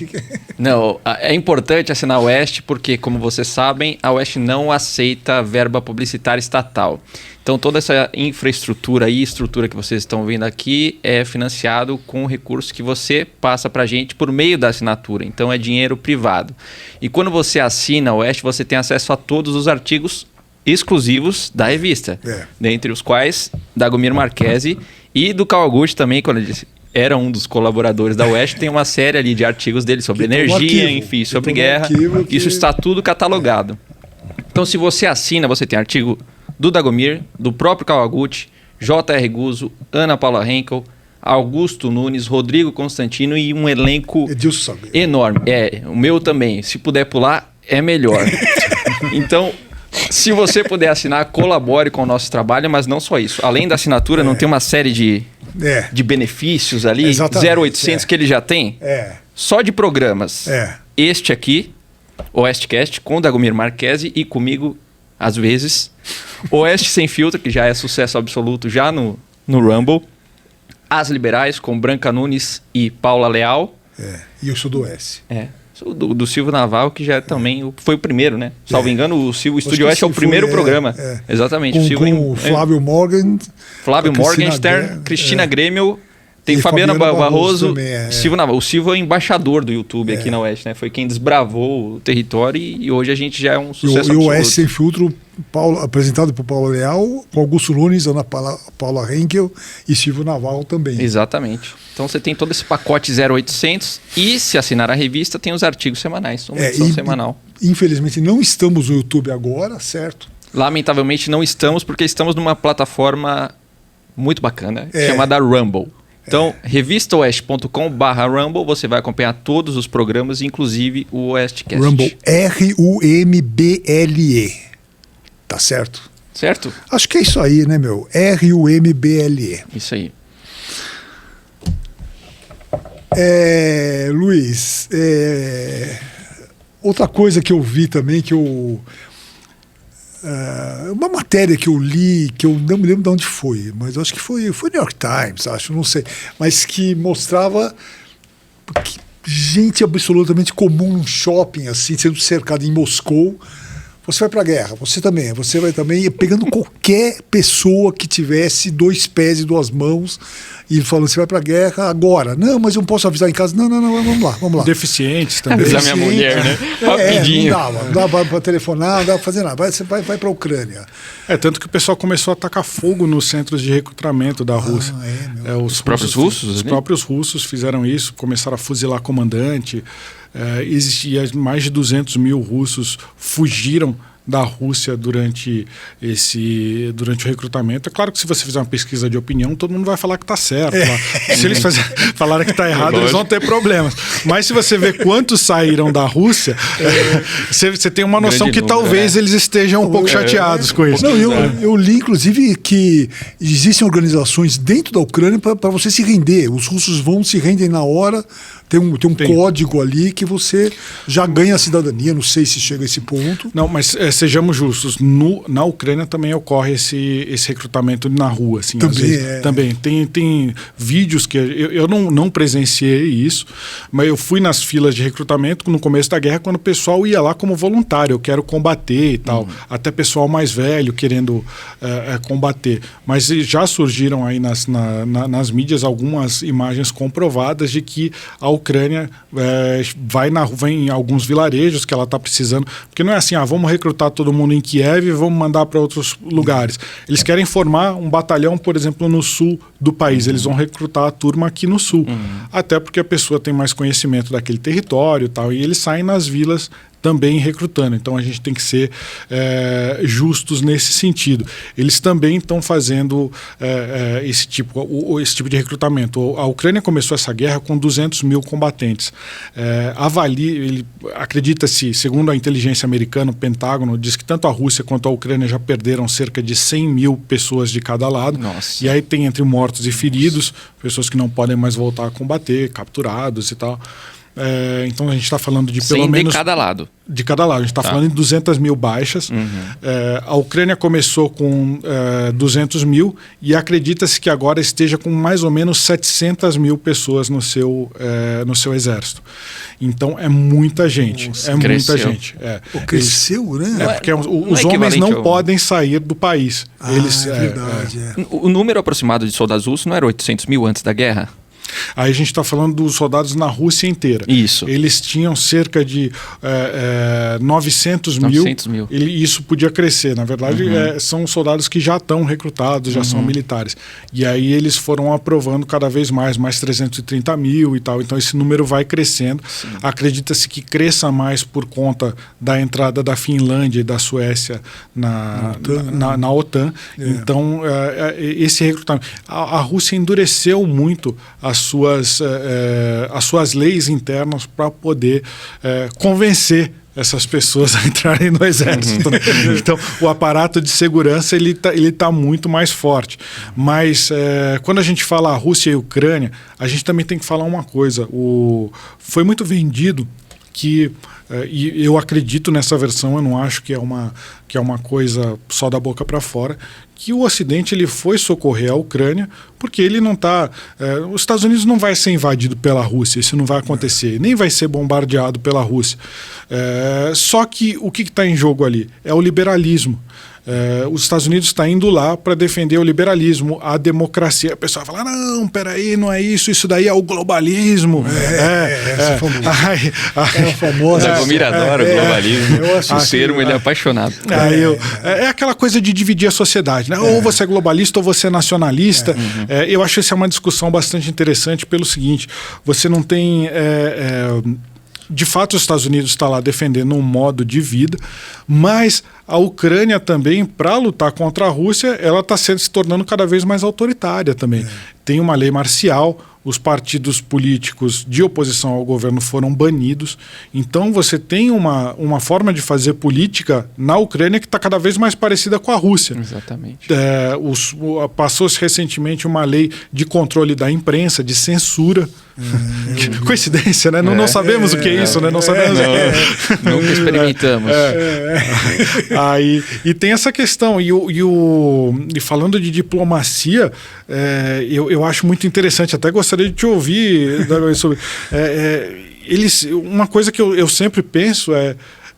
Não, é importante assinar o Oeste porque, como vocês sabem, a Oeste não aceita verba publicitária estatal. Então, toda essa infraestrutura e estrutura que vocês estão vendo aqui é financiado com recursos que você passa para a gente por meio da assinatura. Então, é dinheiro privado. E quando você assina o Oeste, você tem acesso a todos os artigos exclusivos da revista, dentre os quais Dagomir Marchese e do Kawaguchi também, quando ele era um dos colaboradores da Oeste, tem uma série ali de artigos dele sobre energia, enfim, sobre guerra. Isso está tudo catalogado. Então, se você assina, você tem artigo do Dagomir, do próprio Kawaguchi, J.R. Guzzo, Ana Paula Henkel, Augusto Nunes, Rodrigo Constantino e um elenco enorme. O meu também. Se puder pular, é melhor. Então, se você puder assinar, colabore com o nosso trabalho, mas não só isso. Além da assinatura, não tem uma série de benefícios ali, 0800 que ele já tem? Só de programas. Este aqui, Oestcast, com Dagomir Marchese e comigo, às vezes. Oeste Sem Filtro, que já é sucesso absoluto já no Rumble. As Liberais, com Branca Nunes e Paula Leal. E o Sudoeste. Do Silvio Naval, que já também foi o primeiro, né? Salvo engano, o Estúdio Oeste é o primeiro programa. Exatamente. Com Flávio Morgan. Flávio Morgenstern, Cristina Grêmio, tem Fabiana Barroso, também, Silvio Naval. O Silvio é o embaixador do YouTube aqui na Oeste, né? Foi quem desbravou o território e hoje a gente já é um sucesso absoluto. E o Oeste Sem Filtro, apresentado por Paulo Leal, com Augusto Nunes, Ana Paula Henkel e Silvio Naval também. Exatamente. Então você tem todo esse pacote 0800 e se assinar a revista tem os artigos semanais, uma edição semanal. Infelizmente não estamos no YouTube agora, certo? Lamentavelmente não estamos porque estamos numa plataforma muito bacana chamada Rumble. Então, revistaoeste.com/Rumble, você vai acompanhar todos os programas, inclusive o Oestcast. Rumble, RUMBLE. Tá certo? Certo? Acho que é isso aí, né, meu? RUMBLE. Isso aí. Luiz, outra coisa que eu vi também, uma matéria que eu li, que eu não me lembro de onde foi, mas acho que foi New York Times, não sei, mas que mostrava que gente absolutamente comum num shopping, assim, sendo cercado em Moscou, você vai para a guerra, você vai também pegando qualquer pessoa que tivesse 2 pés e 2 mãos e falando, você vai para a guerra agora. Não, mas eu não posso avisar em casa. Não, vamos lá. Deficientes também. Avisar minha mulher, né? Rapidinho. Não dava para telefonar, não dava para fazer nada. Você vai para a Ucrânia. Tanto que o pessoal começou a atacar fogo nos centros de recrutamento da Rússia. Os próprios russos? Os próprios russos fizeram isso, começaram a fuzilar comandante. Existia mais de 200 mil russos fugiram da Rússia durante o recrutamento. É claro que se você fizer uma pesquisa de opinião, todo mundo vai falar que está certo. Se eles falarem que está errado, eles vão ter problemas. Mas se você vê quantos saíram da Rússia, você tem uma noção que talvez eles estejam um pouco chateados com isso. Não, eu li, inclusive, que existem organizações dentro da Ucrânia para você se render. Os russos se rendem na hora. Tem um código ali que você já ganha a cidadania. Não sei se chega a esse ponto. Não, mas sejamos justos. Na Ucrânia também ocorre esse recrutamento na rua. Assim, também às vezes, também. Tem vídeos que eu não presenciei isso, mas eu fui nas filas de recrutamento no começo da guerra, quando o pessoal ia lá como voluntário. Eu quero combater e tal. Até pessoal mais velho querendo combater. Mas já surgiram aí nas mídias algumas imagens comprovadas de que a Ucrânia vai em alguns vilarejos que ela está precisando, porque não é assim, vamos recrutar todo mundo em Kiev e vamos mandar para outros lugares. Eles querem formar um batalhão, por exemplo, no sul do país. Eles vão recrutar a turma aqui no sul, até porque a pessoa tem mais conhecimento daquele território e tal, e eles saem nas vilas também recrutando. Então a gente tem que ser justos nesse sentido. Eles também estão fazendo esse tipo de recrutamento. A Ucrânia começou essa guerra com 200 mil combatentes. Acredita-se, segundo a inteligência americana, o Pentágono, diz que tanto a Rússia quanto a Ucrânia já perderam cerca de 100 mil pessoas de cada lado. Nossa. E aí tem entre mortos e feridos, pessoas que não podem mais voltar a combater, capturados e tal. Então a gente está falando de pelo menos... de cada lado. De cada lado. A gente está falando em 200 mil baixas. A Ucrânia começou com 200 mil e acredita-se que agora esteja com mais ou menos 700 mil pessoas no seu exército. Então é muita gente. Nossa, muita gente. Cresceu, né? Porque os homens não podem sair do país. Verdade. O número aproximado de soldados russos não era 800 mil antes da guerra? Aí a gente está falando dos soldados na Rússia inteira. Isso. Eles tinham cerca de 900 mil. E isso podia crescer. Na verdade, são soldados que já estão recrutados, já são militares. E aí eles foram aprovando cada vez mais 330 mil e tal. Então esse número vai crescendo. Acredita-se que cresça mais por conta da entrada da Finlândia e da Suécia na OTAN. Então esse recrutamento... A Rússia endureceu muito as suas leis internas para poder convencer essas pessoas a entrarem no exército. Né? Então, o aparato de segurança ele tá muito mais forte. Mas, quando a gente fala Rússia e Ucrânia, a gente também tem que falar uma coisa. Foi muito vendido que... e eu acredito nessa versão, eu não acho que é uma coisa só da boca para fora, que o Ocidente ele foi socorrer a Ucrânia porque ele não está... os Estados Unidos não vai ser invadido pela Rússia, isso não vai acontecer, nem vai ser bombardeado pela Rússia. Só que o que está em jogo ali? É o liberalismo. Os Estados Unidos está indo lá para defender o liberalismo, a democracia. O pessoal fala, não, peraí, não é isso daí é o globalismo. Essa é famosa. O Zagomir adora o globalismo. O termo, ele é apaixonado. É aquela coisa de dividir a sociedade, né? Ou você é globalista ou você é nacionalista. Eu acho que essa é uma discussão bastante interessante pelo seguinte, você não tem... de fato, os Estados Unidos está lá defendendo um modo de vida, mas a Ucrânia também, para lutar contra a Rússia, ela está se tornando cada vez mais autoritária também. Tem uma lei marcial, os partidos políticos de oposição ao governo foram banidos. Então você tem uma forma de fazer política na Ucrânia que está cada vez mais parecida com a Rússia. Exatamente. Passou-se recentemente uma lei de controle da imprensa, de censura. Coincidência, né? Não sabemos o que é isso, né? Não sabemos. Nunca experimentamos. E tem essa questão. E falando de diplomacia, eu acho muito interessante. Até gostaria de te ouvir sobre... uma coisa que eu sempre penso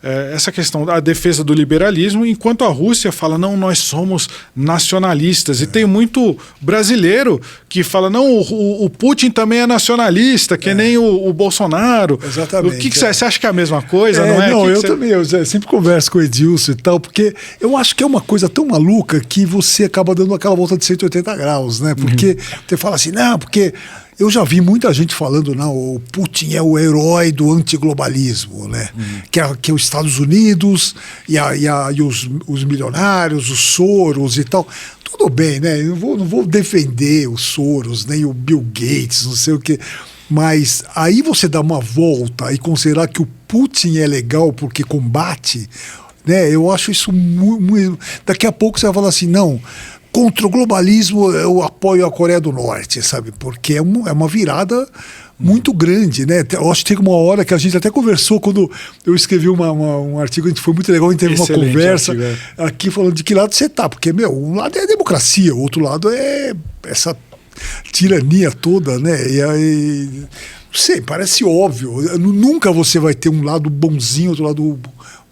essa questão da defesa do liberalismo, enquanto a Rússia fala, não, nós somos nacionalistas. E tem muito brasileiro que fala, não, o Putin também é nacionalista, que nem o Bolsonaro. Exatamente. O que você acha que é a mesma coisa, não é? Não, eu também, eu sempre converso com o Edilson e tal, porque eu acho que é uma coisa tão maluca que você acaba dando aquela volta de 180 graus, né? Porque você fala assim, não, porque eu já vi muita gente falando, não, o Putin é o herói do antiglobalismo, né? Que é os Estados Unidos e os milionários, os Soros e tal. Tudo bem, né? Eu não vou defender os Soros, nem o Bill Gates, não sei o quê. Mas aí você dá uma volta e considerar que o Putin é legal porque combate, né? Eu acho isso muito... Daqui a pouco você vai falar assim, não, contra o globalismo eu apoio a Coreia do Norte, sabe? Porque é uma virada muito grande, né? Eu acho que tem uma hora que a gente até conversou quando eu escrevi um artigo, a gente foi muito legal, a gente teve uma conversa aqui falando de que lado você tá, porque, um lado é a democracia, o outro lado é essa tirania toda, né? E aí, não sei, parece óbvio. Nunca você vai ter um lado bonzinho, outro lado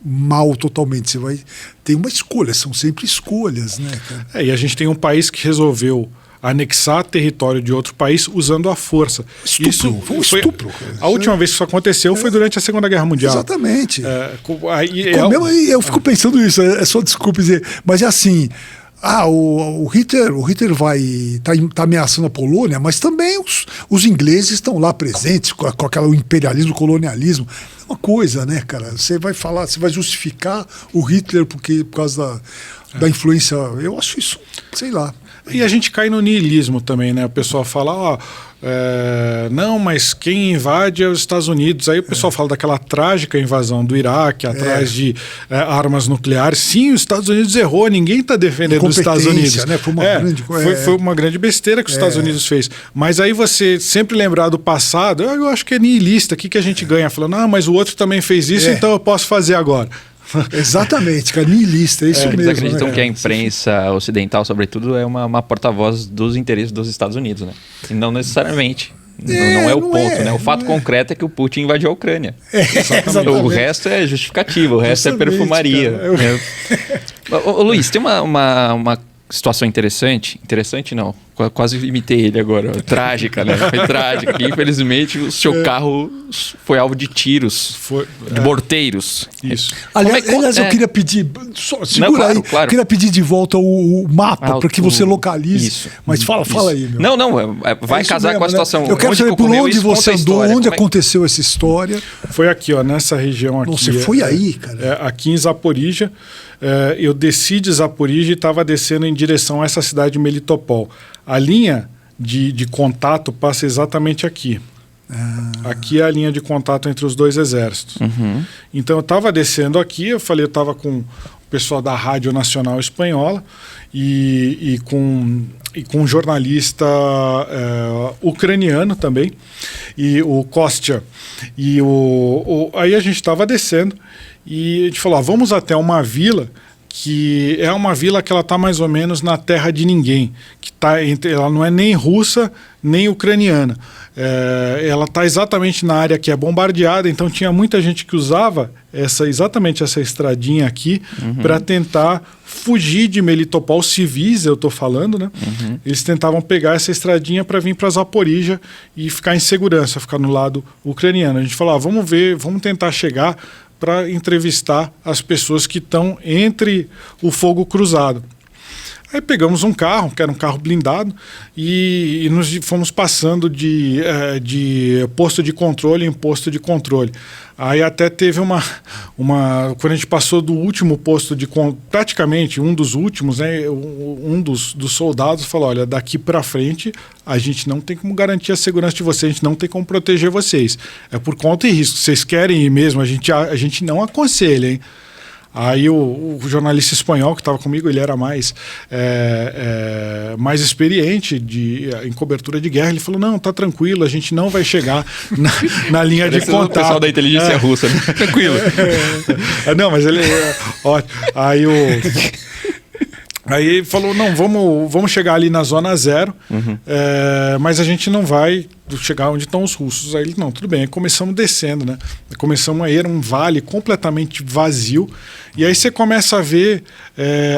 mal totalmente. Você vai ter uma escolha, são sempre escolhas, né, cara? E a gente tem um país que resolveu anexar território de outro país usando a força. Estupro, foi um estupro. A última vez que isso aconteceu foi durante a Segunda Guerra Mundial. Exatamente. Eu fico pensando nisso, é só desculpe dizer, mas é assim... o Hitler tá ameaçando a Polônia, mas também os ingleses estão lá presentes com aquele imperialismo, colonialismo. É uma coisa, né, cara? Você vai falar, você vai justificar o Hitler por causa da influência. Eu acho isso, sei lá. E a gente cai no niilismo também, né? O pessoal fala, não, mas quem invade é os Estados Unidos. Aí o pessoal fala daquela trágica invasão do Iraque, atrás de armas nucleares. Sim, os Estados Unidos errou, ninguém está defendendo os Estados Unidos. Né? Foi uma grande besteira que os Estados Unidos fez. Mas aí você sempre lembrar do passado, eu acho que é niilista. O que a gente ganha? Falando, mas o outro também fez isso, então eu posso fazer agora. Exatamente, cara, niilista, é isso mesmo. Eles acreditam, né? que a imprensa ocidental, sobretudo, é uma porta-voz dos interesses dos Estados Unidos, né? E não necessariamente. Não é o ponto, né? O fato concreto é que o Putin invadiu a Ucrânia. Exatamente. O resto é justificativa, o resto é perfumaria. Ô, Luiz, tem uma situação interessante não, quase imitei ele agora, trágica, né? Foi trágica, que infelizmente o seu carro foi alvo de tiros, de morteiros. Isso. Aliás, eu queria pedir, segura aí, claro. Eu queria pedir de volta o mapa para que você localize. Isso. Mas fala aí, meu. Não, vai casar mesmo, com a situação. Eu quero saber por onde você andou, onde aconteceu essa história. Foi aqui, nessa região aqui. Você foi aí, cara? Aqui em Zaporizhia. Eu desci de Zaporizhia e estava descendo em direção a essa cidade de Melitopol. A linha de contato passa exatamente aqui. Aqui é a linha de contato entre os dois exércitos. Então eu estava descendo aqui, eu estava com o pessoal da Rádio Nacional Espanhola e com um jornalista ucraniano também, e o Kostya. E aí a gente estava descendo e a gente falou, vamos até uma vila que é uma vila que ela está mais ou menos na terra de ninguém, que ela não é nem russa nem ucraniana. Ela está exatamente na área que é bombardeada, então tinha muita gente que usava exatamente essa estradinha aqui para tentar fugir de Melitopol, civis, eu estou falando, né? Eles tentavam pegar essa estradinha para vir para Zaporizhia e ficar em segurança, ficar no lado ucraniano. A gente falou, vamos tentar chegar para entrevistar as pessoas que estão entre o fogo cruzado. Aí pegamos um carro, que era um carro blindado, e nos fomos passando de posto de controle em posto de controle. Aí até teve quando a gente passou do último posto de controle, praticamente um dos últimos, né, um dos soldados falou, olha, daqui para frente a gente não tem como garantir a segurança de vocês, a gente não tem como proteger vocês. É por conta e risco. Vocês querem ir mesmo, a gente não aconselha, hein? Aí o jornalista espanhol que estava comigo, ele era mais experiente em cobertura de guerra, ele falou, não, tá tranquilo, a gente não vai chegar na linha de contato. O pessoal da inteligência russa, né? Tranquilo. Não, mas ele... ótimo. Aí ele falou, não, vamos chegar ali na zona 0, mas a gente não vai chegar onde estão os russos. Aí ele, não, tudo bem. Aí começamos descendo, né? Começamos a ir, era um vale completamente vazio. E aí você começa a ver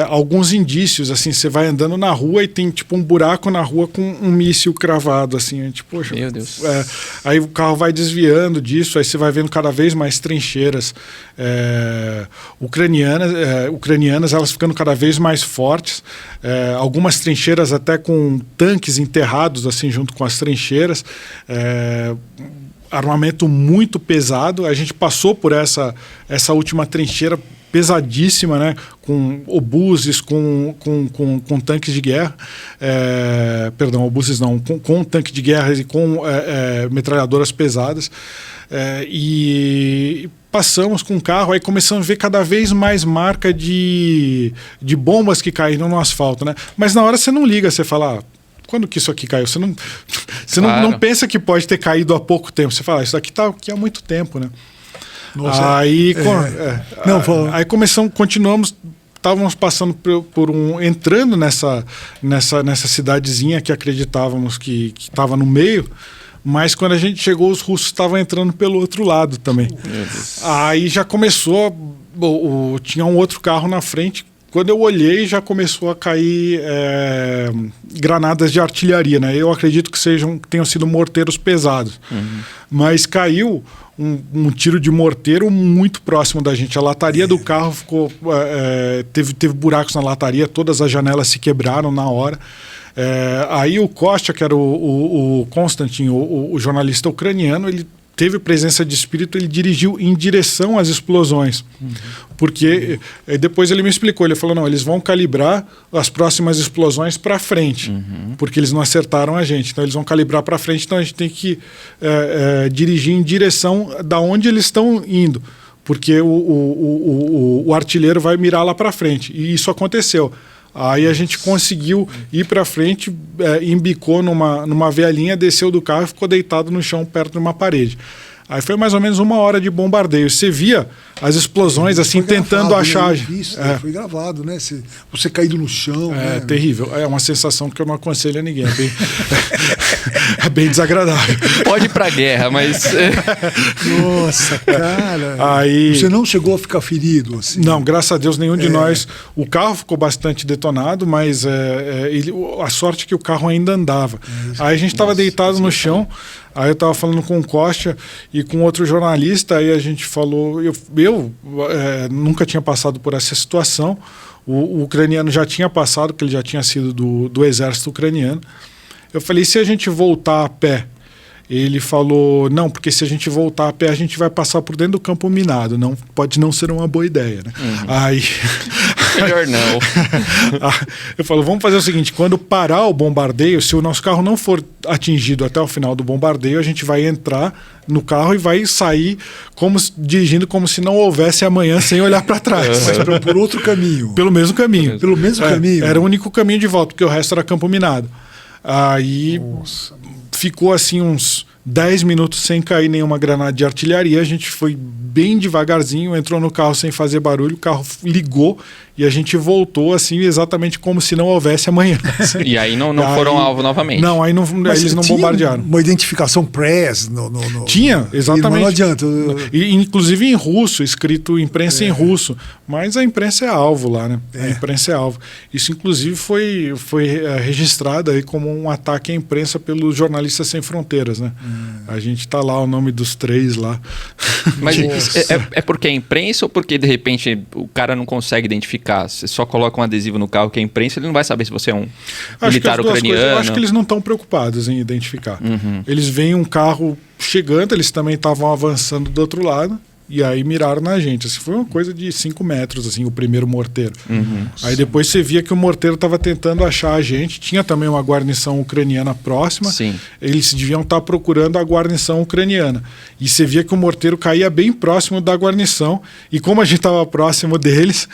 alguns indícios, assim, você vai andando na rua e tem tipo um buraco na rua com um míssil cravado, assim. Tipo, poxa, meu Deus. Aí o carro vai desviando disso, aí você vai vendo cada vez mais trincheiras ucranianas, elas ficando cada vez mais fortes. Algumas trincheiras até com tanques enterrados, assim, junto com as trincheiras. Armamento muito pesado. A gente passou por essa última trincheira pesadíssima, né? Com obuses, com tanques de guerra. Perdão, obuses não, com tanque de guerra e com metralhadoras pesadas. E passamos com o carro, aí começamos a ver cada vez mais marca de bombas que caíram no asfalto, né? Mas na hora você não liga, você fala... Quando que isso aqui caiu? Você não pensa que pode ter caído há pouco tempo. Você fala, isso aqui está aqui há muito tempo, né? Nossa, aí continuamos, estávamos passando entrando nessa cidadezinha que acreditávamos que estava no meio, mas quando a gente chegou, os russos estavam entrando pelo outro lado também. Aí já começou, tinha um outro carro na frente. Quando eu olhei, já começou a cair granadas de artilharia, né? Eu acredito que tenham sido morteiros pesados. Mas caiu um tiro de morteiro muito próximo da gente. A lataria do carro ficou... teve buracos na lataria, todas as janelas se quebraram na hora. Aí o Kostya, que era o Konstantin, o jornalista ucraniano, ele teve presença de espírito, ele dirigiu em direção às explosões. Porque depois ele me explicou, ele falou, não, eles vão calibrar as próximas explosões para frente, porque eles não acertaram a gente, então eles vão calibrar para frente, então a gente tem que dirigir em direção da onde eles estão indo, porque o artilheiro vai mirar lá para frente, e isso aconteceu. Aí a gente conseguiu ir para frente, embicou numa vielinha, desceu do carro e ficou deitado no chão perto de uma parede. Aí foi mais ou menos 1 hora de bombardeio. Você via as explosões assim, tentando achar... Isso, foi gravado, né? Você caído no chão. É terrível. É uma sensação que eu não aconselho a ninguém. É bem desagradável. Pode ir pra guerra, mas... Nossa, cara. Aí... Você não chegou a ficar ferido? Assim? Não, graças a Deus, nenhum de nós. O carro ficou bastante detonado, mas a sorte é que o carro ainda andava. Aí a gente estava deitado no chão. Aí eu estava falando com o Kostya e com outro jornalista, aí a gente falou, eu nunca tinha passado por essa situação, o ucraniano já tinha passado, porque ele já tinha sido do exército ucraniano. Eu falei, se a gente voltar a pé? Ele falou, não, porque se a gente voltar a pé, a gente vai passar por dentro do campo minado, pode não ser uma boa ideia, né? Aí... Melhor não. Eu falo, vamos fazer o seguinte, quando parar o bombardeio, se o nosso carro não for atingido até o final do bombardeio, a gente vai entrar no carro e vai sair dirigindo como se não houvesse amanhã, sem olhar para trás. Mas por outro caminho. Pelo mesmo caminho. Pelo mesmo caminho. Era o único caminho de volta, porque o resto era campo minado. Aí ficou assim uns 10 minutos sem cair nenhuma granada de artilharia. A gente foi bem devagarzinho, entrou no carro sem fazer barulho, o carro ligou e a gente voltou assim exatamente como se não houvesse amanhã. E aí não foram alvo novamente? Não, aí eles não bombardearam. Uma identificação press Tinha, exatamente. Não adianta. Inclusive em russo, escrito imprensa em russo. Mas a imprensa é alvo lá, né? A imprensa é alvo. Isso inclusive foi registrado aí como um ataque à imprensa pelos Jornalistas Sem Fronteiras, né? A gente tá lá, o nome dos 3 lá. Mas é porque é imprensa ou porque de repente o cara não consegue identificar? Você só coloca um adesivo no carro que é imprensa, ele não vai saber se você é um militar ucraniano. Eu acho que eles não estão preocupados em identificar. Eles veem um carro chegando, eles também estavam avançando do outro lado. E aí miraram na gente. Assim, foi uma coisa de 5 metros, assim, o primeiro morteiro. Aí depois você via que o morteiro estava tentando achar a gente. Tinha também uma guarnição ucraniana próxima. Sim. Eles deviam estar procurando a guarnição ucraniana. E você via que o morteiro caía bem próximo da guarnição. E como a gente estava próximo deles,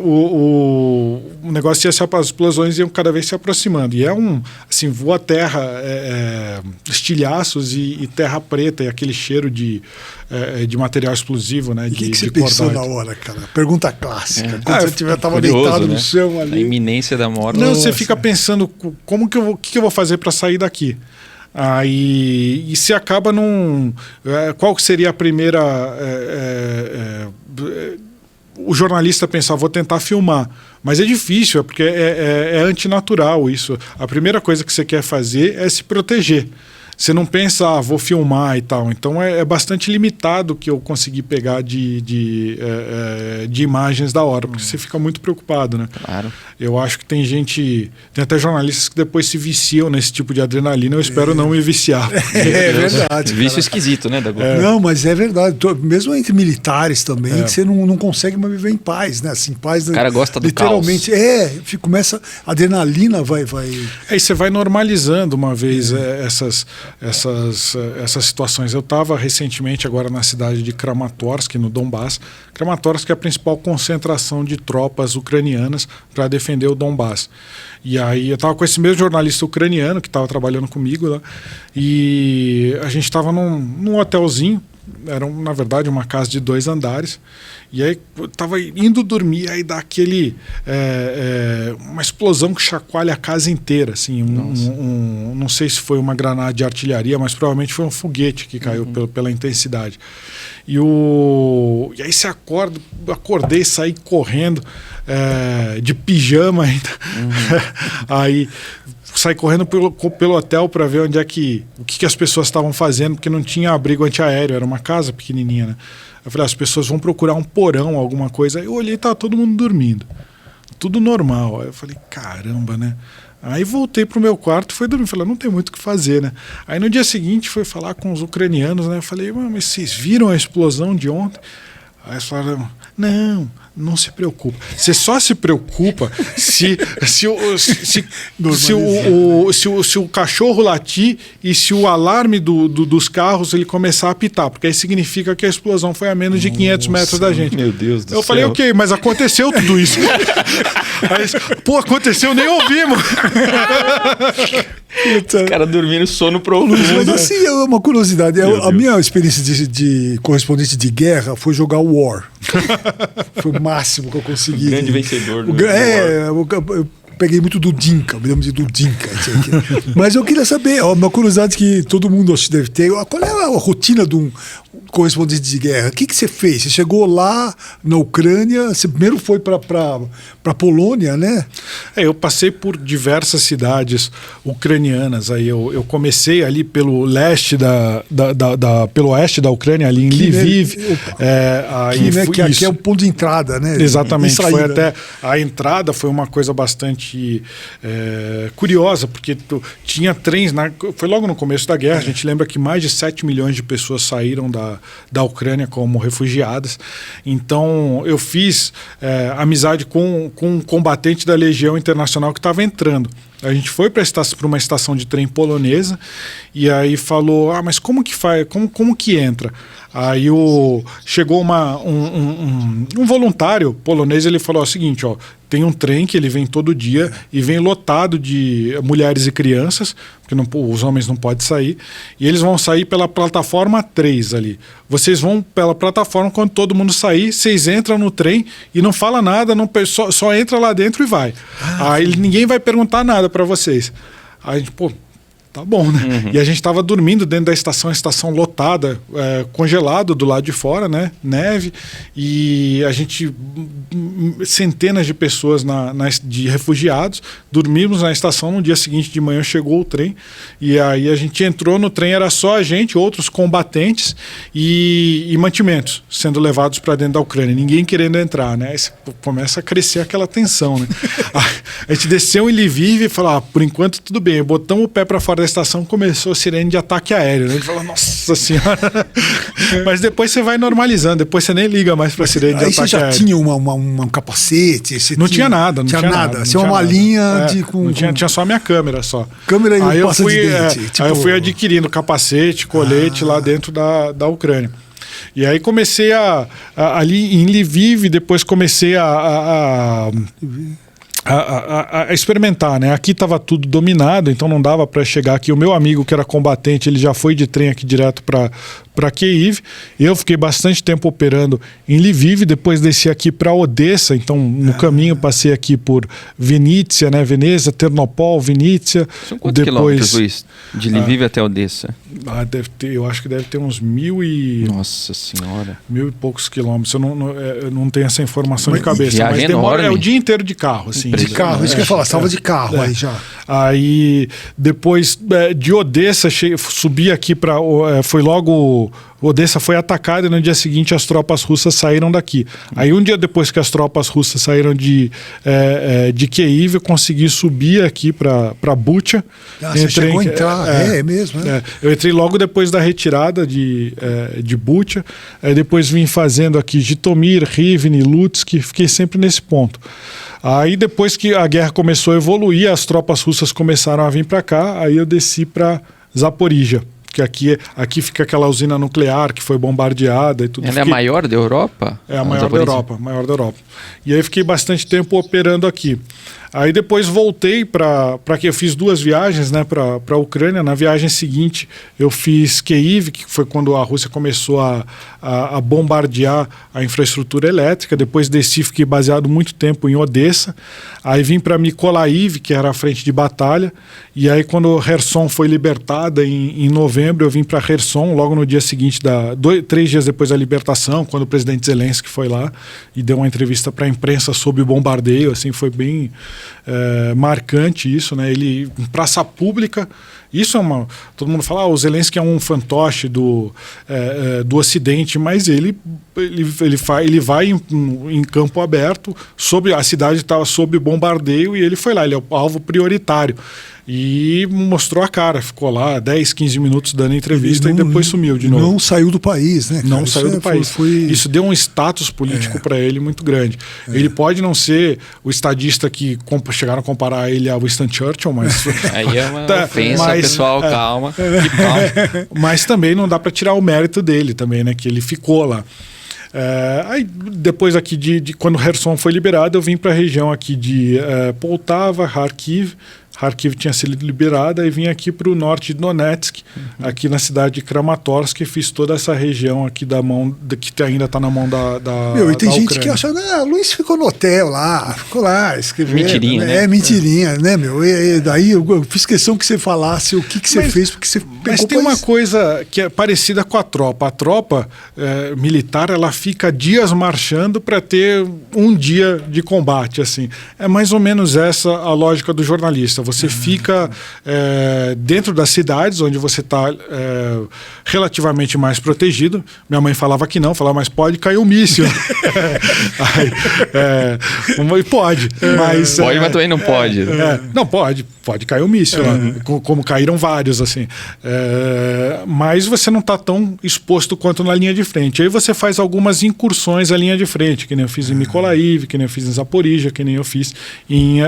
o negócio as explosões iam cada vez se aproximando. E assim, voa terra, estilhaços e terra preta, e aquele cheiro de material explosivo, né? E o que você pensou na hora, cara? Pergunta clássica. Quando você estava curioso, deitado né? no chão ali. A iminência da morte. Não, você fica pensando, o que eu vou fazer para sair daqui? Aí, e se acaba num... qual que seria a primeira... o jornalista pensar, vou tentar filmar. Mas é difícil, porque é antinatural isso. A primeira coisa que você quer fazer é se proteger. Você não pensa, vou filmar e tal. Então é bastante limitado o que eu consegui pegar de imagens da hora, porque você fica muito preocupado, né? Claro. Eu acho que tem até jornalistas que depois se viciam nesse tipo de adrenalina. Eu espero não me viciar. É verdade. Vício esquisito, né, Dabu? Não, mas é verdade. Mesmo entre militares também, que você não consegue mais viver em paz, né? Assim, paz. O cara gosta do literalmente, caos. Começa a adrenalina vai. Aí você vai normalizando uma vez essas situações. Eu estava recentemente agora na cidade de Kramatorsk, no Donbass. Kramatorsk é a principal concentração de tropas ucranianas para defender o Donbass. E aí eu estava com esse mesmo jornalista ucraniano que estava trabalhando comigo lá, e a gente estava num hotelzinho. Era, na verdade, uma casa de 2 andares. E aí eu estava indo dormir, aí dá uma explosão que chacoalha a casa inteira. Assim, não sei se foi uma granada de artilharia, mas provavelmente foi um foguete que caiu pela intensidade. E aí você acordei, saí correndo, de pijama ainda. Aí saí correndo pelo hotel para ver o que as pessoas estavam fazendo, porque não tinha abrigo antiaéreo, era uma casa pequenininha, né? Eu falei, as pessoas vão procurar um porão, alguma coisa. Aí eu olhei e estava todo mundo dormindo. Tudo normal. Aí eu falei, caramba, né? Aí voltei pro meu quarto e fui dormir. Falei, não tem muito o que fazer, né? Aí no dia seguinte fui falar com os ucranianos, né? Eu falei, mas vocês viram a explosão de ontem? Aí eles falaram, não se preocupa. Você só se preocupa se o cachorro latir e se o alarme dos carros ele começar a apitar, porque aí significa que a explosão foi a menos de 500 metros da gente. Meu Deus do céu. Eu falei, ok, mas aconteceu tudo isso. Aí, aconteceu, nem ouvimos. Os caras dormindo sono profundo. Mas assim, é uma curiosidade. A minha experiência de correspondente de guerra foi jogar War. Foi o máximo que eu consegui. O grande vencedor. Eu peguei muito do Dinka, me lembro de do Dinka. Mas eu queria saber, uma curiosidade que todo mundo acho que deve ter, qual é a rotina de um correspondente de guerra? O que você fez? Você chegou lá na Ucrânia, você primeiro foi para Polônia, né? Eu passei por diversas cidades ucranianas. Aí eu comecei ali pelo leste pelo oeste da Ucrânia, ali em Lviv. Que aqui é o ponto de entrada, né? Exatamente. Foi até a entrada foi uma coisa bastante curiosa, porque tinha trens, foi logo no começo da guerra. A gente lembra que mais de 7 milhões de pessoas saíram da Ucrânia como refugiadas. Então eu fiz amizade com um combatente da Legião Internacional que estava entrando. A gente foi para uma estação de trem polonesa e aí falou, mas como que faz, como que entra? Aí chegou um voluntário polonês, ele falou o seguinte, tem um trem que ele vem todo dia e vem lotado de mulheres e crianças, porque os homens não podem sair, e eles vão sair pela plataforma 3 ali. Vocês vão pela plataforma, quando todo mundo sair, vocês entram no trem e não fala nada, só entra lá dentro e vai. Aí ninguém vai perguntar nada para vocês. Aí a gente, tá bom, né? E a gente estava dormindo dentro da estação, a estação lotada, congelado do lado de fora, né? Neve. E a gente, centenas de pessoas de refugiados, dormimos na estação. No dia seguinte de manhã chegou o trem. E aí a gente entrou no trem, era só a gente, outros combatentes e mantimentos sendo levados para dentro da Ucrânia. Ninguém querendo entrar, né? Aí começa a crescer aquela tensão, né? A gente desceu em Lviv e falou, por enquanto tudo bem. Botamos o pé para fora da estação, começou a sirene de ataque aéreo, né? Ele falou, nossa senhora. Mas depois você vai normalizando, depois você nem liga mais para sirene de ataque aéreo. Aí você já tinha um capacete? Não tinha nada. Tinha nada. Tinha uma malinha tinha só a minha câmera só. Câmera e aí pasta de dente. Aí eu fui adquirindo capacete, colete lá dentro da Ucrânia. E aí comecei ali em Lviv, depois comecei a a experimentar, né? Aqui estava tudo dominado, então não dava para chegar aqui. O meu amigo que era combatente, ele já foi de trem aqui direto para Kyiv. Eu fiquei bastante tempo operando em Lviv, depois desci aqui para Odessa, então no caminho passei aqui por Vinícius, né? Veneza, Ternopol, Vinícius. São quantos quilômetros, Luiz? De Lviv até Odessa? Eu acho que deve ter uns 1.000 e... Nossa Senhora. 1.000 e poucos quilômetros. Eu não tenho essa informação de cabeça, viagem mas demora enorme. o dia inteiro de carro, assim. De carro, isso que eu ia falar, estava de carro aí já. Aí depois de Odessa, subi aqui para... foi logo... Odessa foi atacada e no dia seguinte as tropas russas saíram daqui. Aí um dia depois que as tropas russas saíram de Kyiv, eu consegui subir aqui para Bucha. Você chegou a entrar, é mesmo. É. Eu entrei logo depois da retirada de Bucha. Depois vim fazendo aqui Jitomir, Rivne, Lutsk, fiquei sempre nesse ponto. Aí depois que a guerra começou a evoluir, as tropas russas começaram a vir para cá, aí eu desci para Zaporizhia. Que aqui fica aquela usina nuclear que foi bombardeada e tudo. Ela é a maior da Europa? É a maior da Europa. E aí fiquei bastante tempo operando aqui. Aí depois voltei para que eu fiz 2 viagens, né, para a Ucrânia. Na viagem seguinte eu fiz Kyiv, que foi quando a Rússia começou a bombardear a infraestrutura elétrica. Depois desci, fiquei baseado muito tempo em Odessa. Aí vim para Mykolaiv, que era a frente de batalha. E aí quando Kherson foi libertada em novembro, eu vim para Kherson, logo no dia seguinte, 3 dias depois da libertação, quando o presidente Zelensky foi lá e deu uma entrevista para a imprensa sobre o bombardeio. Assim, foi bem marcante isso, né? Ele em praça pública, isso é todo mundo fala, o Zelensky é um fantoche do Ocidente, mas ele vai em campo aberto, a cidade estava sob bombardeio e ele foi lá, ele é o alvo prioritário. E mostrou a cara, ficou lá 10, 15 minutos dando entrevista e depois sumiu de novo. Não saiu do país, né? Não saiu do país. Isso deu um status político para ele muito grande. Ele pode não ser o estadista que chegaram a comparar ele a Winston Churchill, mas... Aí é uma ofensa, pessoal, calma. Calma. Mas também não dá para tirar o mérito dele também, né? Que ele ficou lá. Aí depois aqui quando Kherson foi liberado, eu vim para a região aqui de Poltava, Kharkiv. Kharkiv tinha sido liberada e vim aqui para o norte de Donetsk, aqui na cidade de Kramatorsk, e fiz toda essa região aqui que ainda está na mão da e tem gente Ucrânia. que acha, Luiz ficou no hotel lá, ficou lá escrevendo. Mentirinha, né? Mentirinha, né, meu? E daí eu fiz questão que você falasse o que você fez, porque você pegou. Mas tem uma coisa que é parecida com a tropa. A tropa militar, ela fica dias marchando para ter um dia de combate, assim. É mais ou menos essa a lógica do jornalista. Você fica dentro das cidades onde você está relativamente mais protegido. Minha mãe falava que não, falava, mas pode cair um míssil. Pode, mas... Pode, mas também não pode. Não, pode cair um míssil, como caíram vários, assim. Mas você não está tão exposto quanto na linha de frente. Aí você faz algumas incursões à linha de frente, que nem eu fiz em Mykolaiv, que nem eu fiz em Zaporizhia, que nem eu fiz em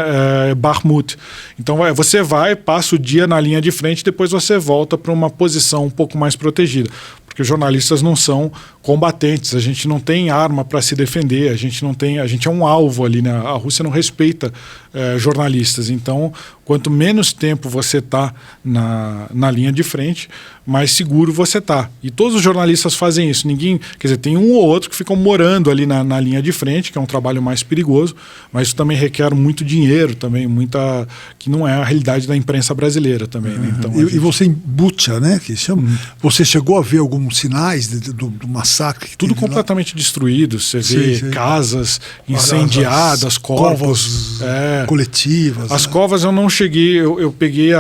Bakhmut. Então você vai, passa o dia na linha de frente, depois você volta para uma posição um pouco mais protegida. Porque os jornalistas não são combatentes, a gente não tem arma para se defender, a gente é um alvo ali, né? A Rússia não respeita jornalistas. Então, quanto menos tempo você está na linha de frente, mais seguro você está. E todos os jornalistas fazem isso. Quer dizer, tem um ou outro que ficam morando ali na linha de frente, que é um trabalho mais perigoso, mas isso também requer muito dinheiro, também que não é a realidade da imprensa brasileira também. Né? Então, e você em Bucha, né? Que chama, você chegou a ver alguns sinais do massacre? Tudo completamente destruído. Você vê casas incendiadas, corpos coletivas. As covas eu não cheguei, eu peguei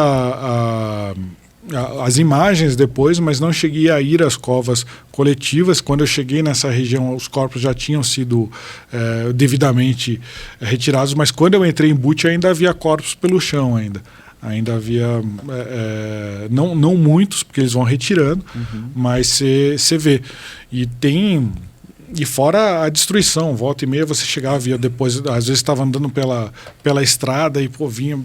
as imagens depois, mas não cheguei a ir às covas coletivas. Quando eu cheguei nessa região, os corpos já tinham sido devidamente retirados, mas quando eu entrei em Bucha ainda havia corpos pelo chão ainda. Ainda havia, não muitos, porque eles vão retirando, mas você vê. E fora a destruição, volta e meia você chegava, via depois, às vezes estava andando pela estrada e vinha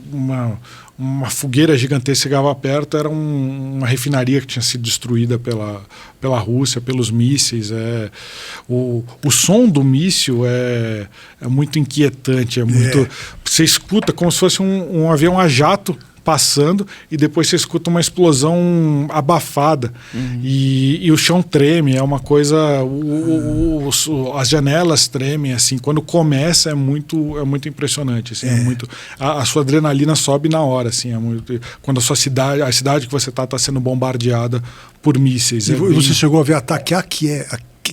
uma fogueira gigantesca, chegava perto, era uma refinaria que tinha sido destruída pela Rússia, pelos mísseis. O som do míssil é muito inquietante, você escuta como se fosse um avião a jato passando e depois você escuta uma explosão abafada e o chão treme, é uma coisa, as janelas tremem, assim, quando começa é muito impressionante, assim, é muito, a sua adrenalina sobe na hora, assim, é muito, quando a cidade que você está sendo bombardeada por mísseis. E você chegou a ver ataque a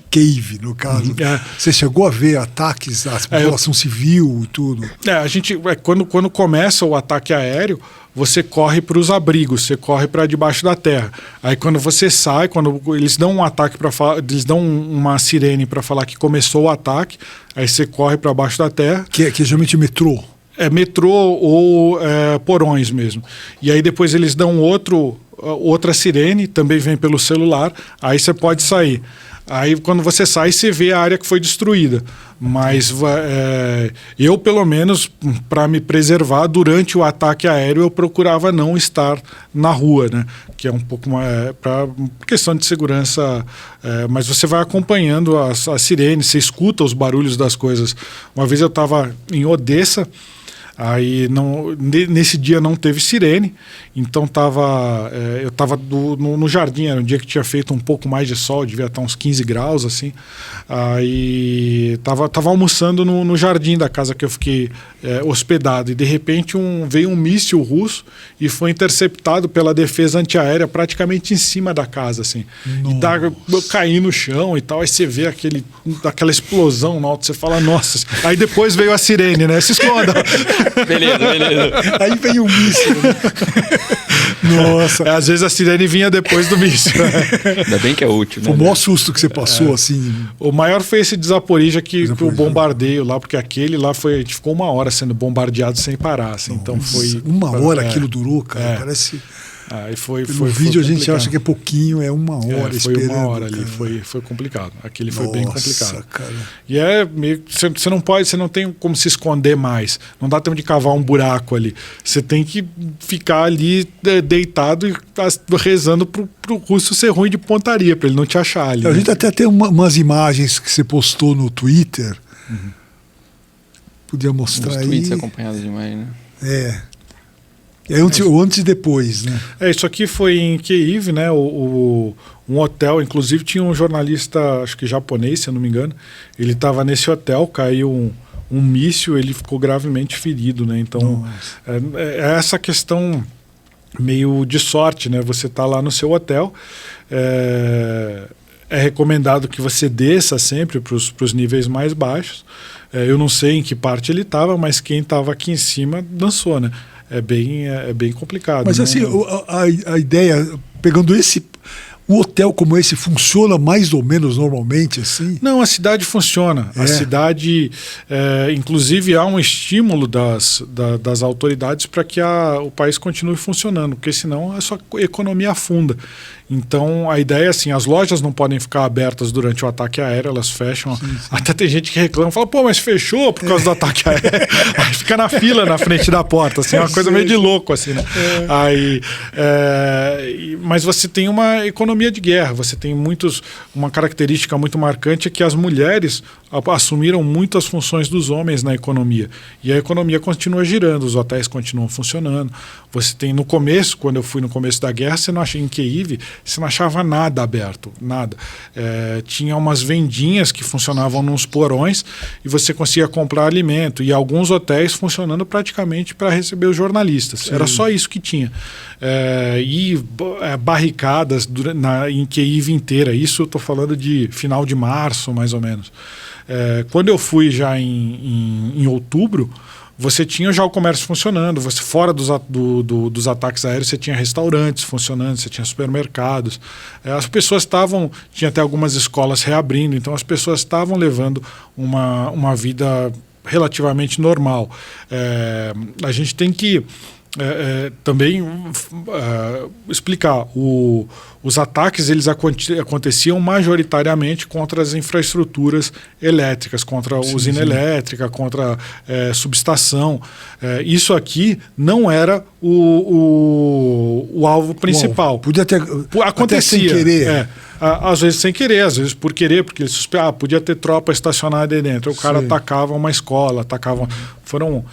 Kiev, no caso. Você chegou a ver ataques à população civil e tudo? A gente, quando começa o ataque aéreo, você corre para os abrigos, você corre para debaixo da terra. Aí quando você sai, quando eles dão um ataque para falar, eles dão uma sirene para falar que começou o ataque, aí você corre para baixo da terra. Que é geralmente metrô. É metrô ou porões mesmo. E aí depois eles dão outra sirene, também vem pelo celular, aí você pode sair. Aí quando você sai, você vê a área que foi destruída. Mas eu, pelo menos, para me preservar, durante o ataque aéreo, eu procurava não estar na rua, né? Que é um pouco para questão de segurança. Mas você vai acompanhando as sirenes, você escuta os barulhos das coisas. Uma vez eu estava em Odessa. Aí nesse dia não teve sirene, então eu estava no jardim, era um dia que tinha feito um pouco mais de sol, devia estar uns 15 graus, assim. Aí tava almoçando no jardim da casa que eu fiquei hospedado, e de repente veio um míssil russo e foi interceptado pela defesa antiaérea praticamente em cima da casa, assim. E caí no chão e tal, aí você vê aquela explosão no alto, você fala, nossa. Aí depois veio a sirene, né? Se esconda. Beleza. Aí vem o míssil. Né? Nossa. Às vezes a sirene vinha depois do míssil. Ainda bem que é útil, né? Foi o maior susto que você passou, assim. O maior foi esse de Zaporizhia que o bombardeio lá, porque aquele lá a gente ficou 1 hora sendo bombardeado sem parar. Assim, então foi. 1 hora aquilo durou, cara. Parece. No vídeo a gente acha que é pouquinho, é 1 hora foi esperando. 1 hora ali, foi complicado. Aquele foi bem complicado. Cara. E meio você não tem como se esconder mais. Não dá tempo de cavar um buraco ali. Você tem que ficar ali deitado e rezando pro russo ser ruim de pontaria, para ele não te achar ali. A gente até tem umas imagens que você postou no Twitter. Podia mostrar aí. Os tweets acompanhados demais, né? É antes e depois, né? Isso aqui foi em Kiev, né? Um hotel, inclusive tinha um jornalista, acho que japonês, se eu não me engano. Ele estava nesse hotel, caiu um míssil, ele ficou gravemente ferido, né? Então, é essa questão meio de sorte, né? Você está lá no seu hotel, é recomendado que você desça sempre para os níveis mais baixos. Eu não sei em que parte ele estava, mas quem estava aqui em cima dançou, né? É bem complicado. Mas né? assim, a ideia, pegando um hotel como esse funciona mais ou menos normalmente assim? Não, a cidade funciona. A cidade, inclusive, há um estímulo das autoridades para que o país continue funcionando, porque senão a sua economia afunda. Então, a ideia é assim, as lojas não podem ficar abertas durante o ataque aéreo, elas fecham. Sim. Até tem gente que reclama, fala, pô, mas fechou por causa do ataque aéreo. Aí fica na fila na frente da porta, assim, é uma coisa meio de louco, assim, né? Mas você tem uma economia de guerra, você tem uma característica muito marcante é que as mulheres assumiram muitas funções dos homens na economia. E a economia continua girando, os hotéis continuam funcionando. Você tem no começo, quando eu fui no começo da guerra, você não achava em Kiev, você não achava nada aberto, nada. Tinha umas vendinhas que funcionavam nos porões e você conseguia comprar alimento, e alguns hotéis funcionando praticamente para receber os jornalistas. Sim. Era só isso que tinha. Barricadas em Kiev inteira. Isso eu estou falando de final de março, mais ou menos. Quando eu fui já em outubro, você tinha já o comércio funcionando, fora dos ataques aéreos, você tinha restaurantes funcionando, você tinha supermercados. As pessoas tinha até algumas escolas reabrindo, então as pessoas estavam levando uma vida relativamente normal. A gente tem que também explicar, o os ataques eles aconteciam majoritariamente contra as infraestruturas elétricas, contra a usina elétrica, contra subestação. Isso aqui não era o alvo principal. Podia ter acontecia sem querer. Às vezes sem querer, às vezes por querer, porque eles podia ter tropa estacionada aí dentro. O cara atacava uma escola, atacava. Foram,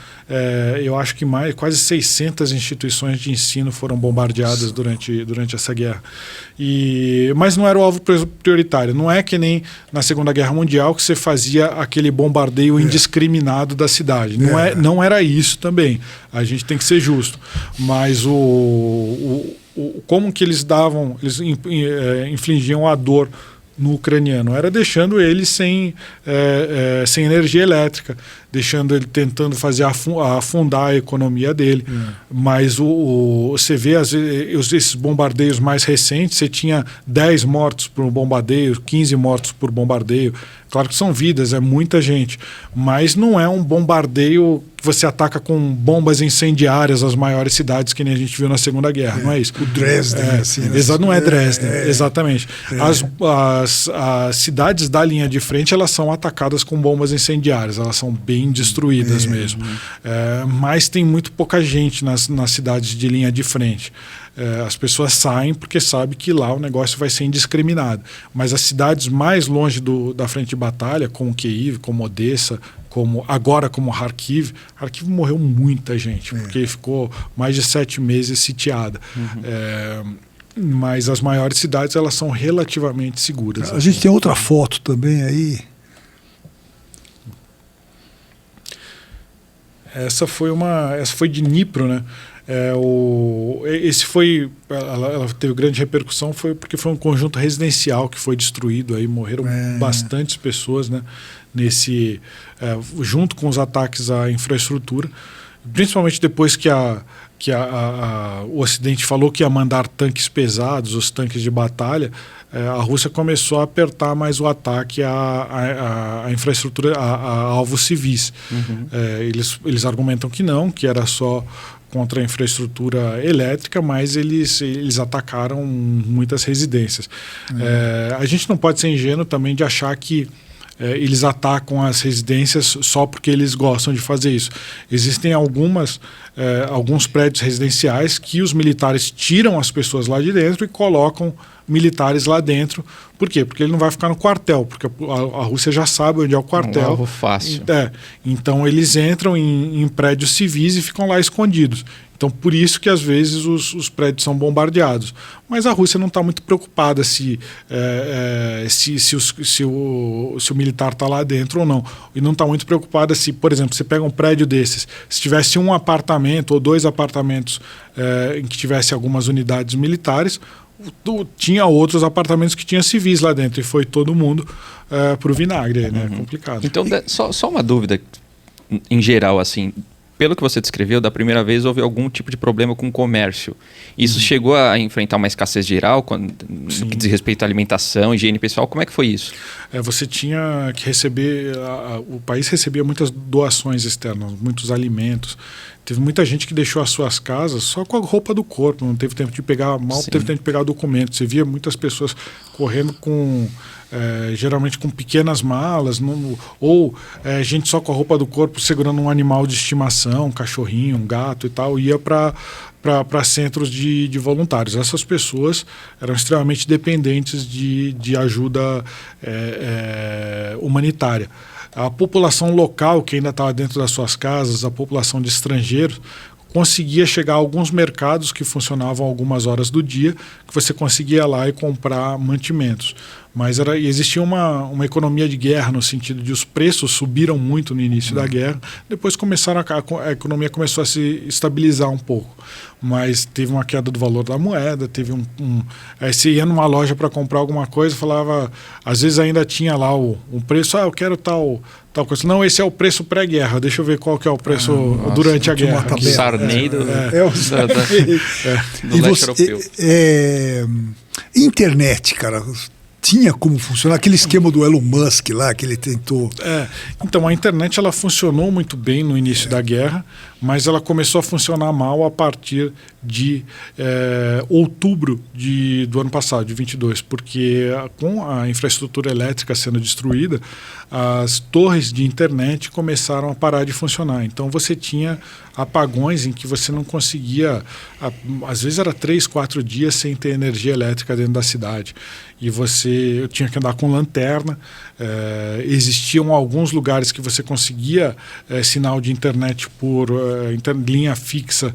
eu acho que quase 600 instituições de ensino foram bombardeadas durante essa guerra. Mas não era o alvo prioritário. Não é que nem na Segunda Guerra Mundial que você fazia aquele bombardeio indiscriminado da cidade. Não era isso também. A gente tem que ser justo. Mas como que eles infligiam a dor no ucraniano? Era deixando ele sem energia elétrica, deixando ele tentando fazer afundar a economia dele. Mas você vê esses bombardeios mais recentes, você tinha 10 mortos por bombardeio, 15 mortos por bombardeio. Claro que são vidas, é muita gente, mas não é um bombardeio que você ataca com bombas incendiárias as maiores cidades que nem a gente viu na Segunda Guerra, não é isso? O Dresden, assim. Não é Dresden, exatamente. As cidades da linha de frente, elas são atacadas com bombas incendiárias, elas são bem destruídas mesmo. Mas tem muito pouca gente nas cidades de linha de frente. As pessoas saem porque sabem que lá o negócio vai ser indiscriminado. Mas as cidades mais longe da frente de batalha, como Kiev, como Odessa, como Kharkiv, morreu muita gente, porque ficou mais de 7 meses sitiada. Mas as maiores cidades, elas são relativamente seguras. A gente tem outra foto também aí. Essa foi de Dnipro, né? Ela teve grande repercussão porque foi um conjunto residencial que foi destruído, aí morreram bastantes pessoas, né, junto com os ataques à infraestrutura, principalmente depois que o Ocidente falou que ia mandar tanques pesados, os tanques de batalha. A Rússia começou a apertar mais o ataque à infraestrutura, a alvos civis. Eles argumentam que não, que era só contra a infraestrutura elétrica, mas eles atacaram muitas residências. A gente não pode ser ingênuo também de achar que eles atacam as residências só porque eles gostam de fazer isso. Existem alguns prédios residenciais que os militares tiram as pessoas lá de dentro e colocam militares lá dentro. Por quê? Porque ele não vai ficar no quartel, porque a Rússia já sabe onde é o quartel. Um alvo fácil. Então eles entram em prédios civis e ficam lá escondidos. Então, por isso que às vezes os prédios são bombardeados. Mas a Rússia não está muito preocupada se o militar está lá dentro ou não. E não está muito preocupada se, por exemplo, você pega um prédio desses, se tivesse um apartamento ou 2 apartamentos em que tivesse algumas unidades militares, tinha outros apartamentos que tinha civis lá dentro e foi todo mundo para o vinagre, né? É complicado. Então, só uma dúvida em geral, assim. Pelo que você descreveu, da primeira vez houve algum tipo de problema com o comércio. Isso chegou a enfrentar uma escassez geral, no que diz respeito à alimentação, higiene pessoal? Como é que foi isso? Você tinha que receber... O país recebia muitas doações externas, muitos alimentos. Teve muita gente que deixou as suas casas só com a roupa do corpo, não teve tempo de pegar, teve tempo de pegar documento. Você via muitas pessoas correndo com... geralmente com pequenas malas, ou gente só com a roupa do corpo segurando um animal de estimação, um cachorrinho, um gato e tal, ia para centros de voluntários. Essas pessoas eram extremamente dependentes de ajuda humanitária. A população local, que ainda estava dentro das suas casas, a população de estrangeiros, conseguia chegar a alguns mercados que funcionavam algumas horas do dia, que você conseguia ir lá e comprar mantimentos. Mas existia uma economia de guerra, no sentido de os preços subiram muito no início da guerra, depois a economia começou a se estabilizar um pouco. Mas teve uma queda do valor da moeda, teve você ia numa loja para comprar alguma coisa, falava, às vezes ainda tinha lá um preço, eu quero tal coisa. Não, esse é o preço pré-guerra, deixa eu ver qual que é o preço durante a guerra. O Sarney do leste europeu. Internet, cara. tinha como funcionar aquele esquema do Elon Musk lá, que ele tentou... Então, a internet ela funcionou muito bem no início da guerra, mas ela começou a funcionar mal a partir de outubro do ano passado, de 22, porque com a infraestrutura elétrica sendo destruída, as torres de internet começaram a parar de funcionar. Então, você tinha apagões em que você não conseguia, às vezes era 3, 4 dias sem ter energia elétrica dentro da cidade. E eu tinha que andar com lanterna. Existiam alguns lugares que você conseguia sinal de internet por linha fixa,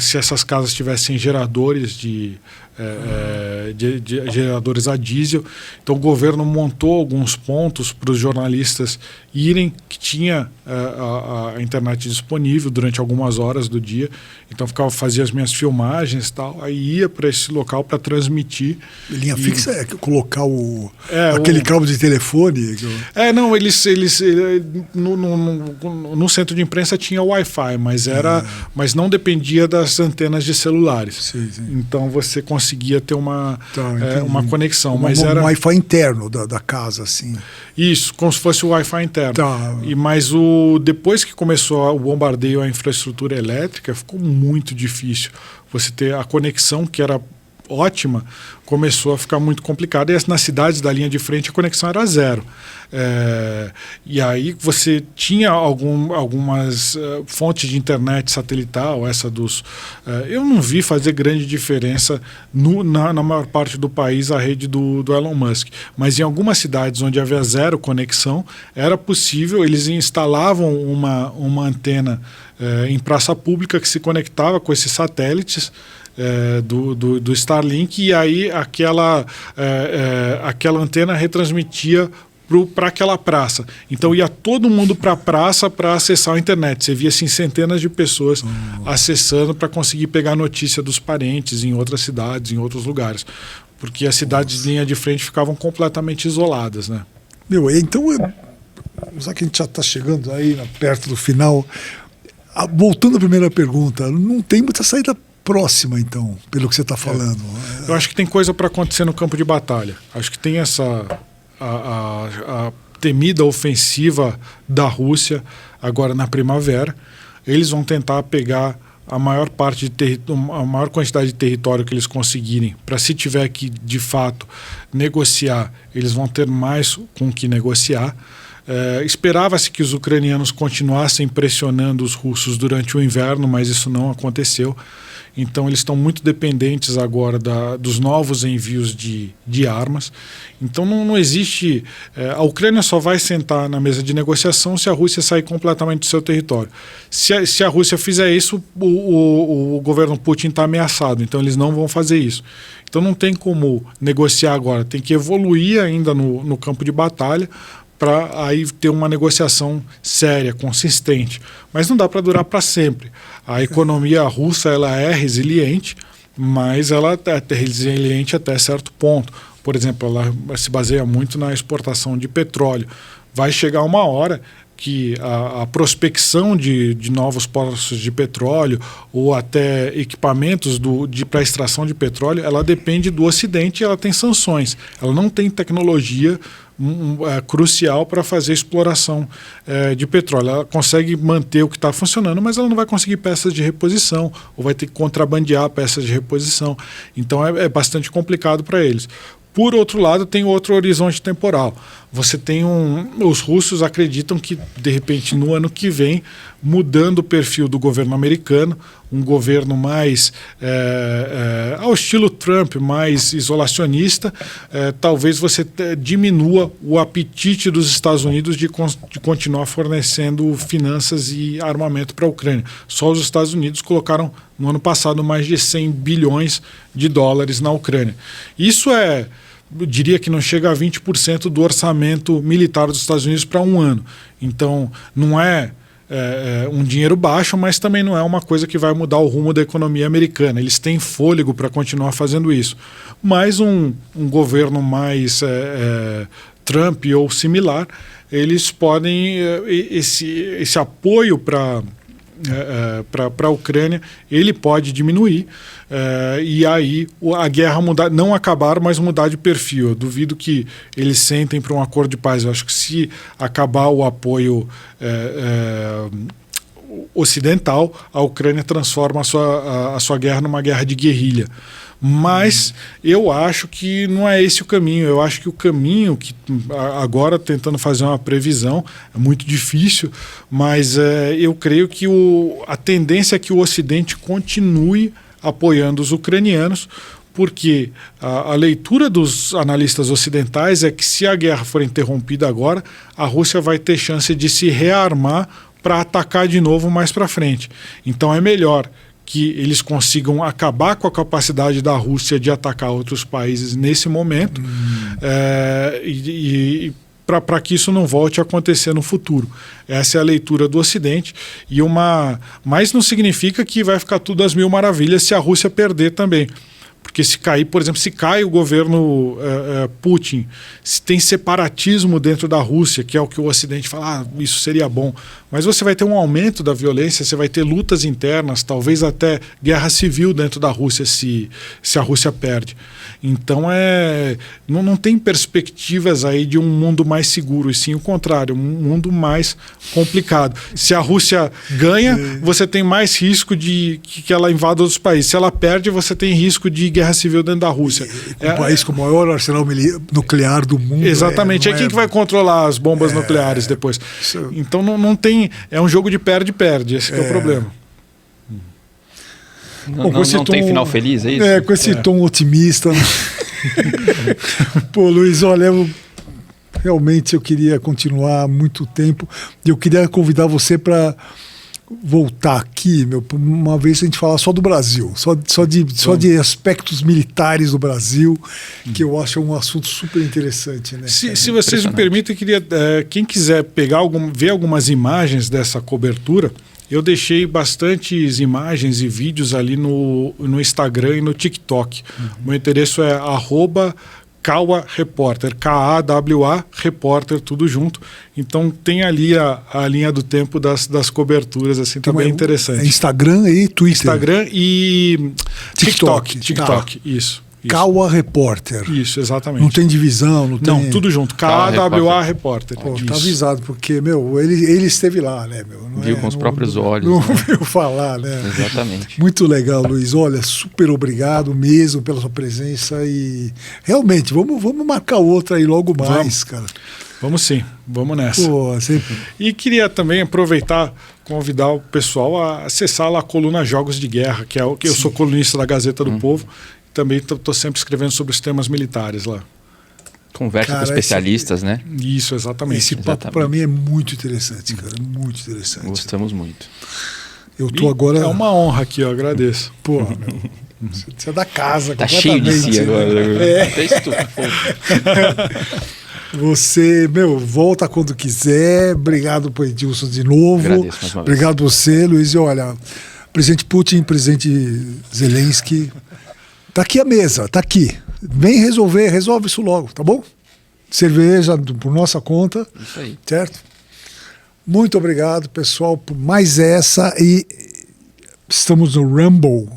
se essas casas tivessem geradores de geradores a diesel. Então o governo montou alguns pontos para os jornalistas irem, que tinha a internet disponível durante algumas horas do dia. Então fazia as minhas filmagens e tal, aí ia para esse local para transmitir. Linha fixa é colocar aquele cabo de telefone? Não, eles no centro de imprensa tinha Wi-Fi, mas não dependia das antenas de celulares. Sim. Então você conseguia ter uma conexão. Mas era um Wi-Fi interno da casa, assim. Isso, como se fosse o Wi-Fi interno. Mas depois que começou o bombardeio à infraestrutura elétrica, ficou muito difícil. Você ter a conexão, que era ótima, começou a ficar muito complicada. E nas cidades da linha de frente a conexão era zero. E aí você tinha algumas fontes de internet satelital, essa dos... eu não vi fazer grande diferença na maior parte do país a rede do Elon Musk. Mas em algumas cidades onde havia zero conexão, era possível, eles instalavam uma antena em praça pública que se conectava com esses satélites do Starlink, e aí aquela antena retransmitia para aquela praça. Então ia todo mundo para a praça para acessar a internet. Você via assim, centenas de pessoas acessando para conseguir pegar notícia dos parentes em outras cidades, em outros lugares. Porque as cidades de linha de frente ficavam completamente isoladas, né? Então, já que a gente já está chegando aí perto do final, voltando à primeira pergunta, não tem muita saída próxima, então, pelo que você está falando. Eu acho que tem coisa para acontecer no campo de batalha. Acho que tem a temida ofensiva da Rússia agora na primavera. Eles vão tentar pegar a maior quantidade de território que eles conseguirem, para, se tiver que de fato negociar, eles vão ter mais com o que negociar. Esperava-se que os ucranianos continuassem pressionando os russos durante o inverno, mas isso não aconteceu. Então eles estão muito dependentes agora dos novos envios de armas. Então não existe... a Ucrânia só vai sentar na mesa de negociação se a Rússia sair completamente do seu território. Se a Rússia fizer isso, o governo Putin está ameaçado, então eles não vão fazer isso. Então não tem como negociar agora, tem que evoluir ainda no campo de batalha, para aí ter uma negociação séria, consistente. Mas não dá para durar para sempre. A economia russa ela é resiliente, mas ela é resiliente até certo ponto. Por exemplo, ela se baseia muito na exportação de petróleo. Vai chegar uma hora que a prospecção de novos poços de petróleo ou até equipamentos para extração de petróleo, ela depende do Ocidente e ela tem sanções. Ela não tem tecnologia crucial para fazer exploração de petróleo. Ela consegue manter o que está funcionando, mas ela não vai conseguir peças de reposição ou vai ter que contrabandear peças de reposição. Então é bastante complicado para eles. Por outro lado, tem outro horizonte temporal. Você tem os russos acreditam que, de repente, no ano que vem, mudando o perfil do governo americano, um governo mais ao estilo Trump, mais isolacionista, talvez você diminua o apetite dos Estados Unidos de continuar fornecendo finanças e armamento para a Ucrânia. Só os Estados Unidos colocaram, no ano passado, mais de 100 bilhões de dólares na Ucrânia. Isso eu diria que não chega a 20% do orçamento militar dos Estados Unidos para um ano. Então, não é um dinheiro baixo, mas também não é uma coisa que vai mudar o rumo da economia americana. Eles têm fôlego para continuar fazendo isso. Mas um governo mais Trump ou similar, eles podem... Esse apoio para para a Ucrânia, ele pode diminuir e aí a guerra mudar, não acabar, mas mudar de perfil. Eu duvido que eles sentem para um acordo de paz. Eu acho que se acabar o apoio ocidental, a Ucrânia transforma a sua guerra numa guerra de guerrilha. Mas eu acho que não é esse o caminho. Eu acho que o caminho, que agora tentando fazer uma previsão, é muito difícil, mas eu creio que a tendência é que o Ocidente continue apoiando os ucranianos, porque a leitura dos analistas ocidentais é que se a guerra for interrompida agora, a Rússia vai ter chance de se rearmar para atacar de novo mais para frente. Então é melhor que eles consigam acabar com a capacidade da Rússia de atacar outros países nesse momento, para que isso não volte a acontecer no futuro. Essa é a leitura do Ocidente. Mas não significa que vai ficar tudo às mil maravilhas se a Rússia perder também. Porque se cair, por exemplo, se cai o governo Putin, se tem separatismo dentro da Rússia, que é o que o Ocidente fala, isso seria bom. Mas você vai ter um aumento da violência, você vai ter lutas internas, talvez até guerra civil dentro da Rússia se a Rússia perde. Então não tem perspectivas aí de um mundo mais seguro, e sim o contrário, um mundo mais complicado. Se a Rússia ganha, você tem mais risco de que ela invada outros países. Se ela perde, você tem risco de guerra civil dentro da Rússia. Um país com o maior arsenal nuclear do mundo. Exatamente. Quem que vai controlar as bombas nucleares depois? Então não tem. É um jogo de perde-perde. Esse que é o problema. Não tem final feliz, é isso? Com esse tom otimista. Pô, Luiz, olha, realmente eu queria continuar há muito tempo. Eu queria convidar você para voltar aqui, uma vez a gente falar só do Brasil, só de aspectos militares do Brasil, que eu acho um assunto super interessante, né? Se vocês me permitem, eu queria, quem quiser ver algumas imagens dessa cobertura, eu deixei bastantes imagens e vídeos ali no Instagram e no TikTok. Meu endereço é @Kawa Repórter, K-A-W-A Repórter, tudo junto. Então tem ali a linha do tempo das coberturas, assim, também interessante. Instagram e Twitter. Instagram e TikTok. Isso. Kawa Repórter. Isso, exatamente. Não tem divisão, não tem... Não, tudo junto. K-A-W-A Repórter. Pô, tá avisado, porque, ele esteve lá, né, Viu com os próprios olhos. Não viu falar, né? Exatamente. Muito legal, Luiz. Olha, super obrigado mesmo pela sua presença e realmente, vamos marcar outra aí logo mais, cara. Vamos sim, vamos nessa. Pô, sempre. E queria também aproveitar, convidar o pessoal a acessar lá a coluna Jogos de Guerra, que é o que eu sou colunista da Gazeta do Povo. Também estou sempre escrevendo sobre os temas militares lá. Conversa com especialistas, né? Isso, exatamente. Esse papo para mim é muito interessante, cara. Muito interessante. Gostamos muito. Eu tô agora... É uma honra aqui, eu agradeço. Pô, você é da casa. Tá cheio de si agora. Até estufou. Você, volta quando quiser. Obrigado pro Edilson de novo. Agradeço mais uma vez. Obrigado você, Luiz. E olha, presidente Putin, presidente Zelensky... Tá aqui a mesa, tá aqui. Vem resolve isso logo, tá bom? Cerveja por nossa conta. Isso aí. Certo? Muito obrigado, pessoal, por mais essa. E estamos no Rumble.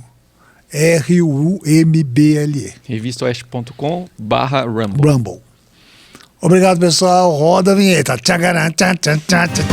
RUMBLE. Revistaoeste.com/Rumble. Rumble. Obrigado, pessoal. Roda a vinheta. Tchagaran, tchá, tchá, tchá, tchá.